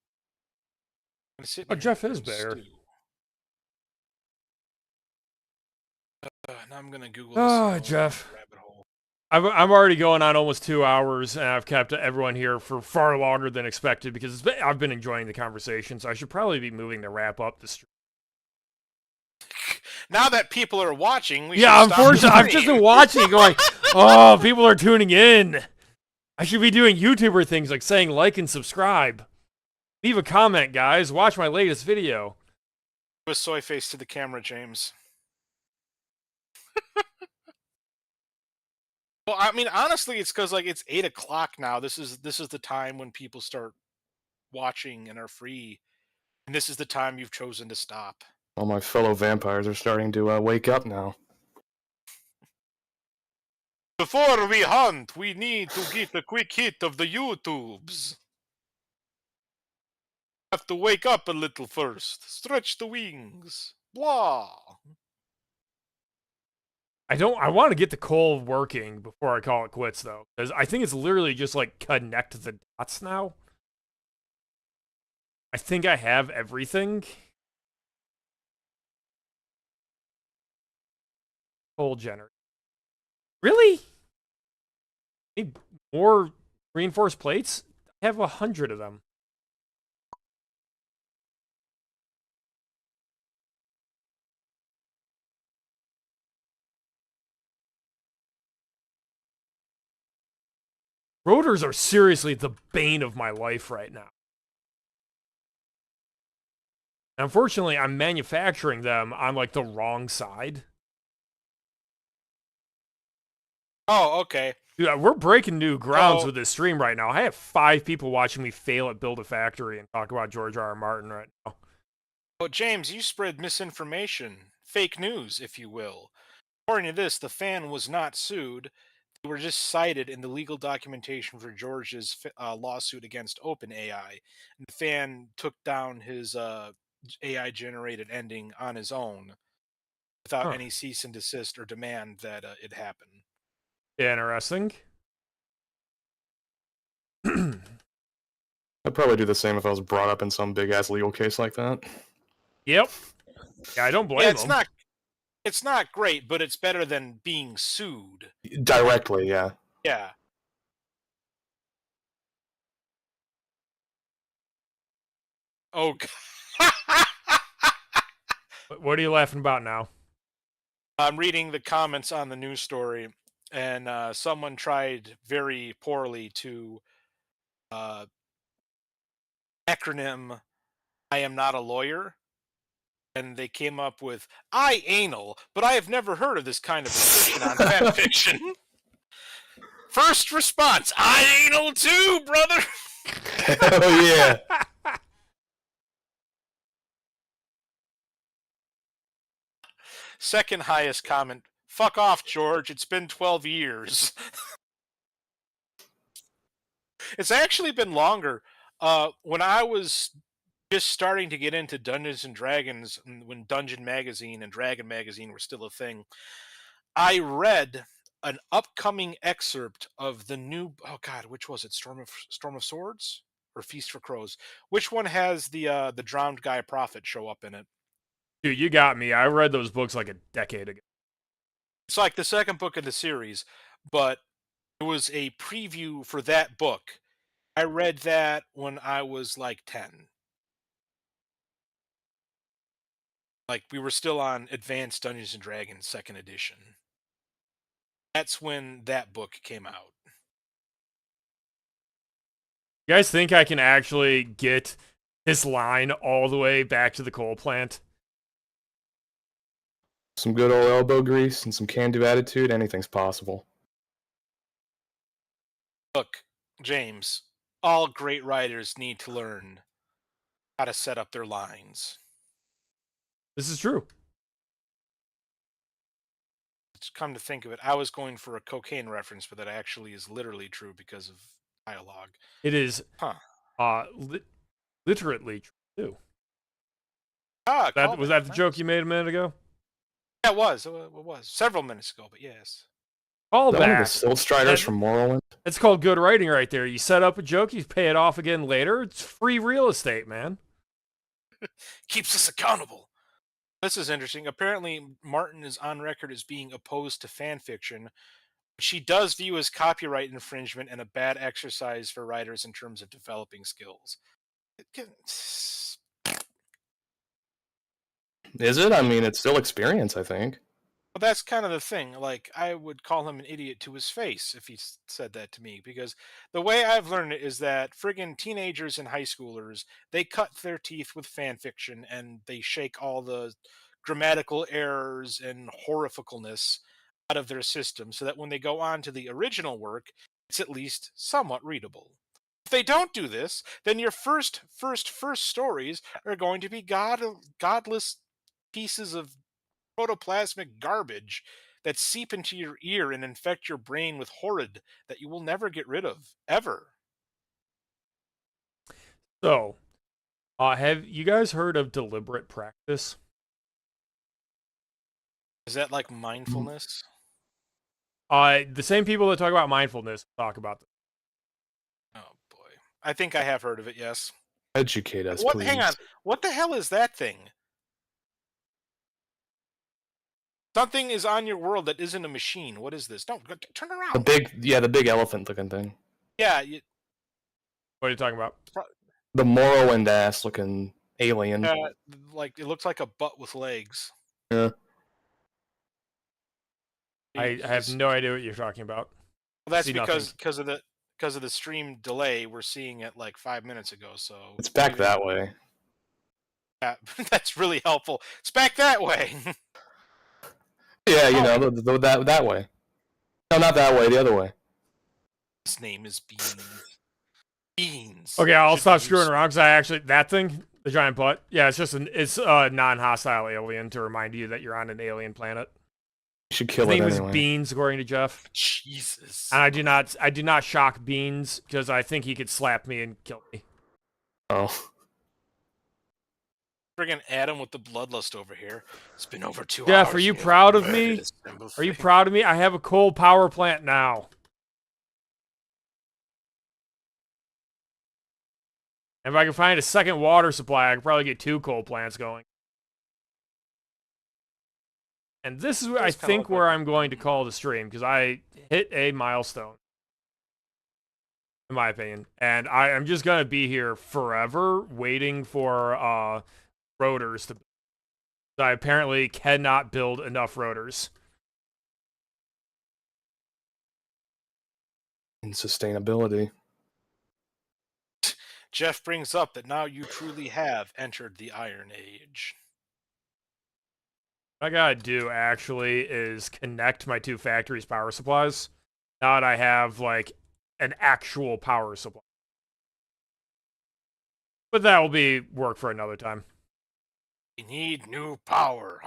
Jeff is better. Now I'm gonna Google. Oh, Jeff. Rabbit hole. I'm already going on almost 2 hours, and I've kept everyone here for far longer than expected because I've been enjoying the conversation. So I should probably be moving to wrap up the stream. Now that people are watching, unfortunately, I've just been watching, going, oh, people are tuning in. I should be doing YouTuber things like saying like and subscribe. Leave a comment, guys. Watch my latest video. Do a soy face to the camera, James. Well, I mean, honestly, it's because like it's 8 o'clock now. This is the time when people start watching and are free, and this is the time you've chosen to stop. All my fellow vampires are starting to wake up now. Before we hunt, we need to get a quick hit of the YouTubes. Have to wake up a little first. Stretch the wings. Blah. I want to get the coal working before I call it quits, though, because I think it's literally just like connect the dots now. I think I have everything. Coal generator. Really? Need more reinforced plates? I have 100 of them. Rotors are seriously the bane of my life right now. Unfortunately, I'm manufacturing them on like the wrong side. Oh, okay. Dude, we're breaking new grounds with this stream right now. I have 5 people watching me fail at Build a Factory and talk about George R. R. Martin right now. Oh, James, you spread misinformation. Fake news, if you will. According to this, the fan was not sued. They were just cited in the legal documentation for George's lawsuit against OpenAI. And the fan took down his AI-generated ending on his own without any cease and desist or demand that it happen. Interesting. I'd probably do the same if I was brought up in some big-ass legal case like that. Yep. Yeah, I don't blame them. It's not great, but it's better than being sued. Directly, yeah. Yeah. Oh, What are you laughing about now? I'm reading the comments on the news story, and someone tried very poorly to acronym I am not a lawyer, and they came up with I anal, but I have never heard of this kind of restriction on fan fiction. First response, I anal too, brother. Hell yeah. Second highest comment, fuck off, George, it's been 12 years. It's actually been longer. When I was just starting to get into Dungeons and Dragons, when Dungeon Magazine and Dragon Magazine were still a thing, I read an upcoming excerpt of the new, oh god, which was it? Storm of Swords or Feast for Crows? Which one has the drowned guy prophet show up in it? Dude, you got me. I read those books like a decade ago. It's like the second book in the series, but it was a preview for that book. I read that when I was like 10. Like we were still on Advanced Dungeons and Dragons 2nd edition. That's when that book came out. You guys think I can actually get this line all the way back to the coal plant? Some good old elbow grease and some can-do attitude, anything's possible. Look, James, all great writers need to learn how to set up their lines. This is true. It's come to think of it, I was going for a cocaine reference, but that actually is literally true because of dialogue. It is literally true. Was that the joke you made a minute ago? Yeah, it was. It was several minutes ago, but yes. All that. One of the Silt Striders from Morrowind. It's called good writing right there. You set up a joke, you pay it off again later. It's free real estate, man. Keeps us accountable. This is interesting. Apparently, Martin is on record as being opposed to fan fiction, which she does view as copyright infringement and a bad exercise for writers in terms of developing skills. Is it? I mean, it's still experience, I think. Well, that's kind of the thing. Like, I would call him an idiot to his face if he said that to me, because the way I've learned it is that friggin' teenagers and high schoolers, they cut their teeth with fan fiction and they shake all the grammatical errors and horrificalness out of their system so that when they go on to the original work, it's at least somewhat readable. If they don't do this, then your first stories are going to be godless pieces of protoplasmic garbage that seep into your ear and infect your brain with horrid that you will never get rid of, ever. So, have you guys heard of deliberate practice? Is that like mindfulness? The same people that talk about mindfulness talk about this. Oh boy. I think I have heard of it, yes. Educate us, What hang on. please. What the hell is that thing? Something is on your world that isn't a machine. What is this? Don't turn around. The big elephant-looking thing. Yeah, What are you talking about? The Morrowind ass-looking alien. like it looks like a butt with legs. Yeah. I have no idea what you're talking about. Well, that's See because of the stream delay. We're seeing it like 5 minutes ago. So It's back that way. yeah, that's really helpful. It's back that way. Yeah, you know, that way. No, not that way, the other way. His name is Beans. Beans. Okay, I'll Should stop be screwing used- around because I actually that thing, the giant butt. Yeah, it's a non-hostile alien to remind you that you're on an alien planet. You should His kill it name anyway. is Beans, according to Jeff. Jesus. And I do not shock Beans because I think he could slap me and kill me. Oh. Friggin' Adam with the bloodlust over here. It's been over 2 hours. Jeff, are you and proud of murdered me? a simple Are you thing. proud of me? I have a coal power plant now. And if I can find a second water supply, I could probably get 2 coal plants going. And this is, I That's kinda think, like where my- I'm going to call the stream, because I hit a milestone, in my opinion. And I am just going to be here forever waiting for rotors to... I apparently cannot build enough rotors. And sustainability. Jeff brings up that now you truly have entered the Iron Age. What I gotta do, actually, is connect my 2 factories' power supplies. Now that I have, like, an actual power supply. But that will be work for another time. We need new power.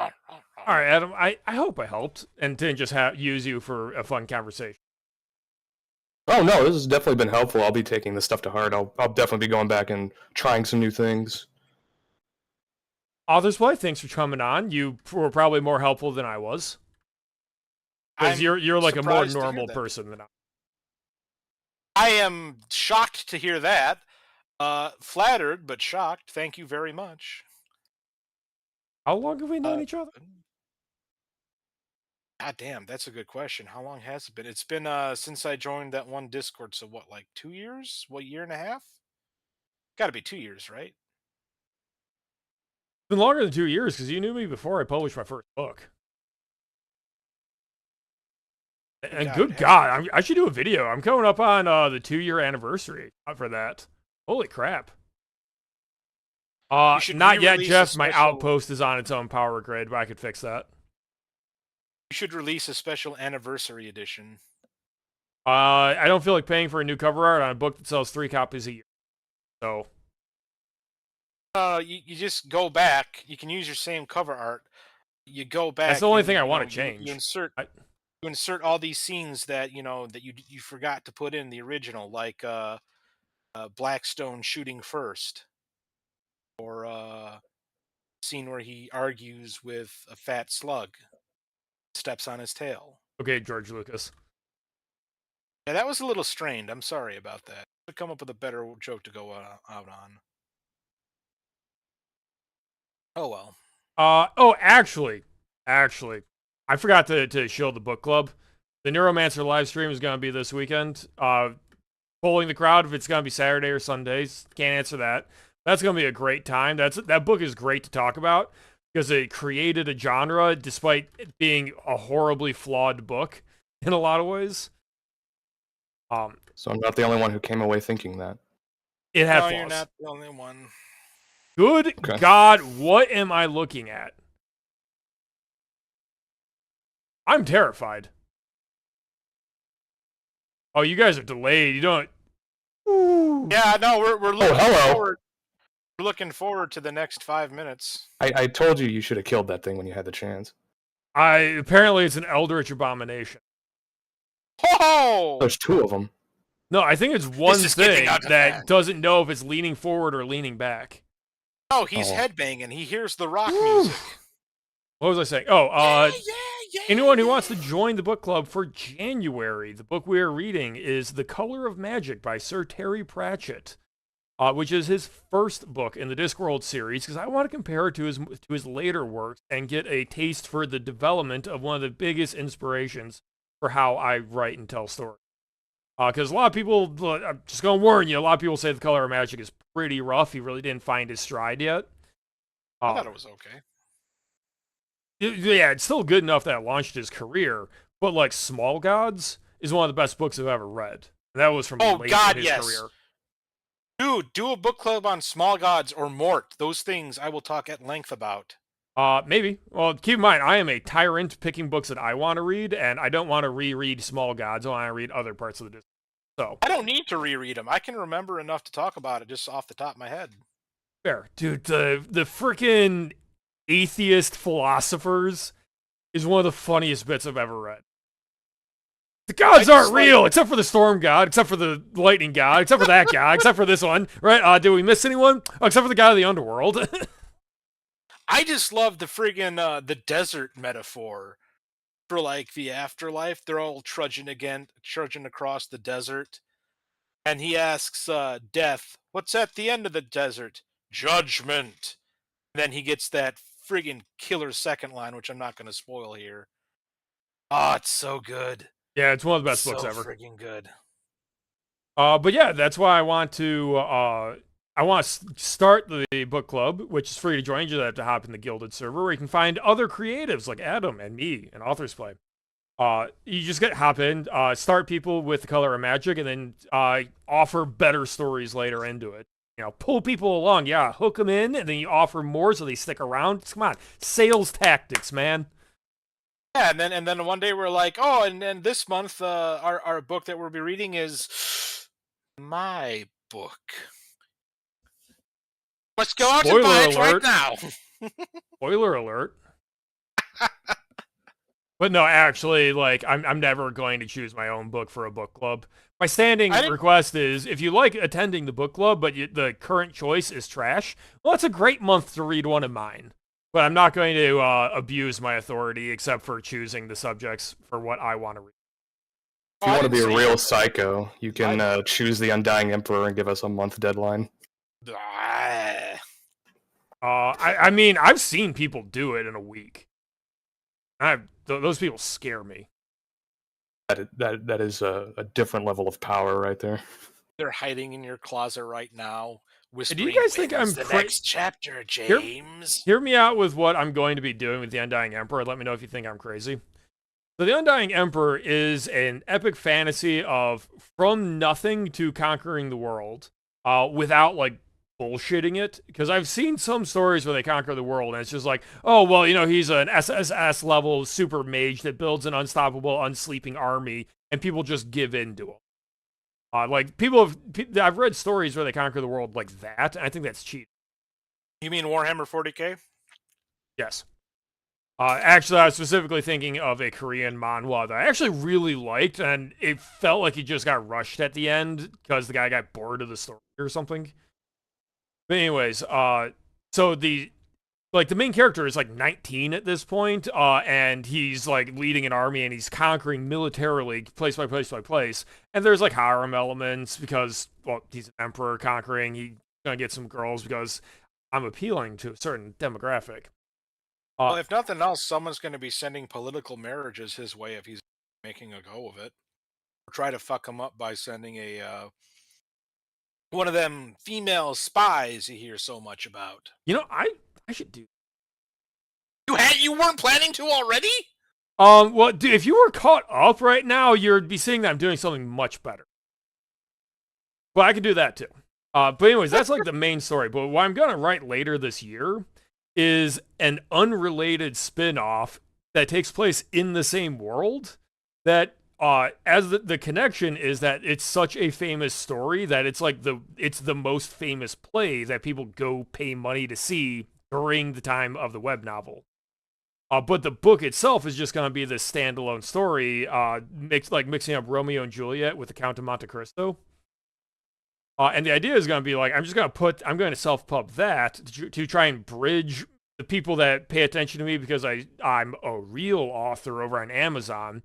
Alright, Adam, I hope I helped, and didn't just use you for a fun conversation. Oh no, this has definitely been helpful. I'll be taking this stuff to heart. I'll definitely be going back and trying some new things. Authors Play, thanks for coming on. You were probably more helpful than I was. Because I'm you're like a more surprised to hear normal that. person than I. I am shocked to hear that. Flattered, but shocked. Thank you very much. How long have we known each other? God damn, that's a good question. How long has it been? It's been since I joined that one Discord, so what, like 2 years? What, year and a half? Gotta be 2 years, right? It's been longer than 2 years, because you knew me before I published my first book. And God, good it has God, I should do a video. I'm coming up on the 2-year anniversary for that. Holy crap. should Not yet, re-release a Jeff. My special- outpost is on its own power grid, but I could fix that. You should release a special anniversary edition. I don't feel like paying for a new cover art on a book that sells 3 copies a year. So, You just go back. You can use your same cover art. You go back. that's the only and, thing I you want know, to change. You insert all these scenes that that you forgot to put in the original, like Blackstone shooting first, or scene where he argues with a fat slug, steps on his tail. Okay, George Lucas. Yeah, that was a little strained. I'm sorry about that. To come up with a better joke to go out on. Oh well. Actually, I forgot to show the book club. The Neuromancer live stream is going to be this weekend. Polling the crowd if it's going to be Saturday or Sundays. Can't answer that. That's going to be a great time. That book is great to talk about. because it created a genre despite it being a horribly flawed book in a lot of ways. So I'm not the only one who came away thinking that. It had No, flaws. you're not the only one. Good Okay. God, what am I looking at? I'm terrified. Oh, you guys are delayed. You don't. Ooh. Yeah, no, we're looking hello. forward. We're looking forward to the next 5 minutes. I told you should have killed that thing when you had the chance. Apparently it's an eldritch abomination. Ho! There's 2 of them. No, I think it's one is getting thing out of that hand. doesn't know if it's leaning forward or leaning back. Oh, he's Oh. headbanging. He hears the rock music. What was I saying? Oh, Yeah. anyone who wants to join the book club for January, the book we are reading is The Color of Magic by Sir Terry Pratchett, which is his first book in the Discworld series, because I want to compare it to his later works and get a taste for the development of one of the biggest inspirations for how I write and tell stories. Because a lot of people, I'm just going to warn you, a lot of people say The Color of Magic is pretty rough. He really didn't find his stride yet. I thought it was okay. Yeah, it's still good enough that it launched his career, but like Small Gods is one of the best books I've ever read. And that was from late in his career. Dude, do a book club on Small Gods or Mort. Those things I will talk at length about. Maybe. Well, keep in mind, I am a tyrant picking books that I want to read, and I don't want to reread Small Gods. I want to read other parts of the Disney. So I don't need to reread them. I can remember enough to talk about it just off the top of my head. fair, dude. The freaking atheist philosophers is one of the funniest bits I've ever read. The gods aren't real, except for the storm god, except for the lightning god, except for that guy, except for this one, right? Did we miss anyone? Oh, except for the guy of the underworld. I just love the friggin' the desert metaphor for like the afterlife. They're all trudging across the desert, and he asks Death, "What's at the end of the desert?" "Judgment." Then he gets that friggin' killer second line, which I'm not going to spoil here. Oh, it's so good. Yeah, it's one of the best books so ever. Friggin' good. But yeah, that's why I want to start the book club, which is free to join. You just have to hop in the Gilded server where you can find other creatives like Adam and me and Authors Play. You just hop in, start people with The Color of Magic, and then offer better stories later into it. You know, pull people along. Yeah, hook them in, and then you offer more so they stick around. Come on, sales tactics, man. Yeah, and then one day we're like, oh, and then this month our book that we'll be reading is my book. Let's go out and buy it right now. Spoiler alert. But no, actually, like, I'm never going to choose my own book for a book club. My standing request is, if you like attending the book club, but the current choice is trash, well, it's a great month to read one of mine. But I'm not going to abuse my authority, except for choosing the subjects for what I want to read. If you want to be a real psycho, you can choose the Undying Emperor and give us a month deadline. I mean, I've seen people do it in a week. Those people scare me. That is a different level of power right there. They're hiding in your closet right now, whispering. Do you guys think I'm the next chapter, James? Hear me out with what I'm going to be doing with the Undying Emperor. Let me know if you think I'm crazy. So the Undying Emperor is an epic fantasy of from nothing to conquering the world, without like bullshitting it. Because I've seen some stories where they conquer the world, and it's just like, oh well, you know, he's an SSS level super mage that builds an unstoppable, unsleeping army, and people just give in to him. Like I've read stories where they conquer the world like that, and I think that's cheap. You mean Warhammer 40K? Yes. Actually, I was specifically thinking of a Korean manhwa that I actually really liked, and it felt like it just got rushed at the end because the guy got bored of the story or something. But anyways, so the main character is like 19 at this point, and he's like leading an army and he's conquering militarily place by place by place. And there's like harem elements because, well, he's an emperor conquering. He's gonna get some girls because I'm appealing to a certain demographic. Well, if nothing else, someone's going to be sending political marriages his way if he's making a go of it. Or try to fuck him up by sending a one of them female spies you hear so much about. You know, I should do. You weren't planning to already? Well, dude, if you were caught up right now, you'd be seeing that I'm doing something much better. Well, I can do that too. But anyways, that's like the main story. But what I'm gonna write later this year is an unrelated spin-off that takes place in the same world. That as the connection is that it's such a famous story that it's like it's the most famous play that people go pay money to see during the time of the web novel. But the book itself is just going to be this standalone story, mixing up Romeo and Juliet with the Count of Monte Cristo. And the idea is going to be like, I'm going to self-pub that to try and bridge the people that pay attention to me because I'm a real author over on Amazon.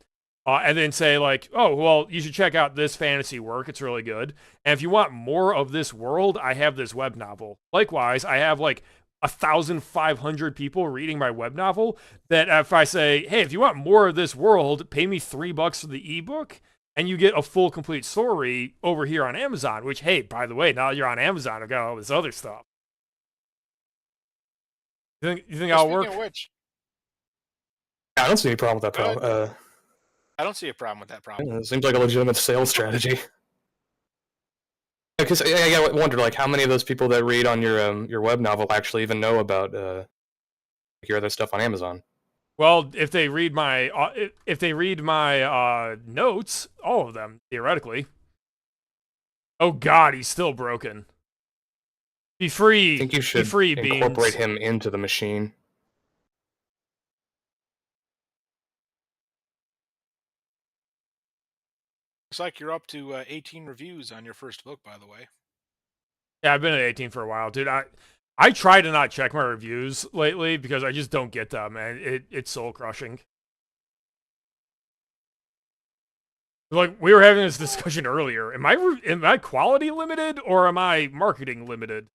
And then say like, oh, well, you should check out this fantasy work. It's really good. And if you want more of this world, I have this web novel. Likewise, I have like 1,500 people reading my web novel that if I say, hey, if you want more of this world, pay me $3 for the ebook and you get a full complete story over here on Amazon, which, hey, by the way, now you're on Amazon, I've got all this other stuff. You think that'll work? Speaking of which, I don't see any problem with that problem. I don't see a problem with that problem. It seems like a legitimate sales strategy. Because I wonder, like, how many of those people that read on your web novel actually even know about your other stuff on Amazon? Well, if they read my notes, all of them theoretically. Oh God, he's still broken. Be free. I think you should be free, incorporate Beans. him into the machine. Looks like you're up to 18 reviews on your first book, by the way. Yeah, I've been at 18 for a while, dude. I try to not check my reviews lately because I just don't get them, and it's soul crushing. Like we were having this discussion earlier. Am I quality limited or am I marketing limited?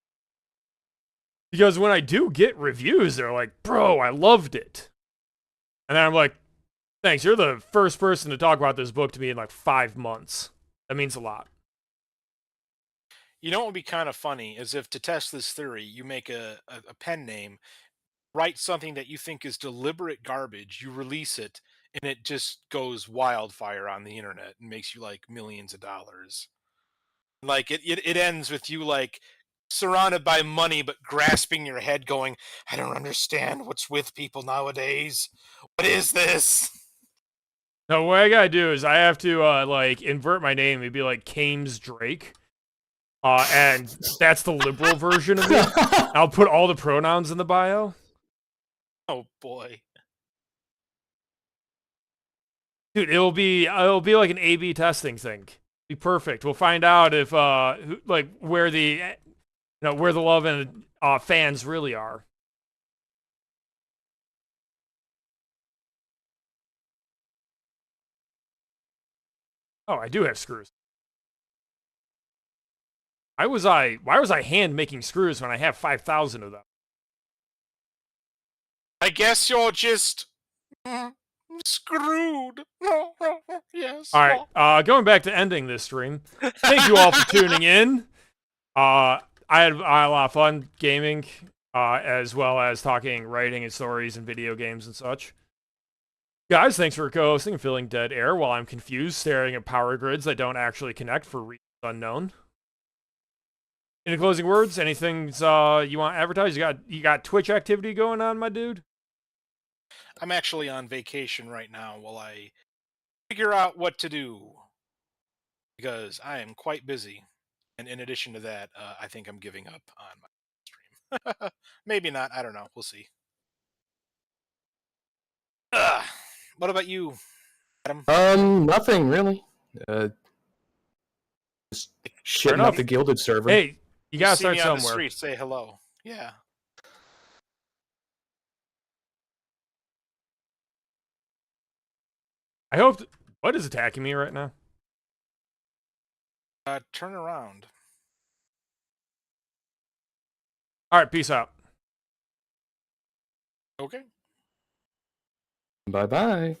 Because when I do get reviews, they're like, "Bro, I loved it," and then I'm like, "Thanks. You're the first person to talk about this book to me in like 5 months. That means a lot." You know what would be kind of funny is if to test this theory, you make a pen name, write something that you think is deliberate garbage, you release it, and it just goes wildfire on the internet and makes you like millions of dollars. Like it ends with you like surrounded by money but grasping your head going, I don't understand what's with people nowadays. What is this? No, what I gotta do is I have to like invert my name and be like Kames Drake. And that's the liberal version of me. I'll put all the pronouns in the bio. Oh boy. Dude, it'll be like an A/B testing thing. Be perfect. We'll find out if where the love and fans really are. Oh, I do have screws. Why was I hand making screws when I have 5,000 of them? I guess you're just screwed. Yes. All right, going back to ending this stream. Thank you all for tuning in. I had a lot of fun gaming, as well as talking, writing, and stories, and video games and such. Guys, thanks for co-hosting and filling dead air while I'm confused, staring at power grids that don't actually connect for reasons unknown. Any closing words? Anything you want to advertise? You got Twitch activity going on, my dude? I'm actually on vacation right now while I figure out what to do because I am quite busy. And in addition to that, I think I'm giving up on my stream. Maybe not. I don't know. We'll see. What about you, Adam? Nothing really. Just shitting up the Gilded server. Hey, you gotta see start me on somewhere. the street, say hello. Yeah. I hope. What is attacking me right now? Turn around. All right, peace out. Okay. Bye-bye.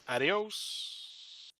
Adios.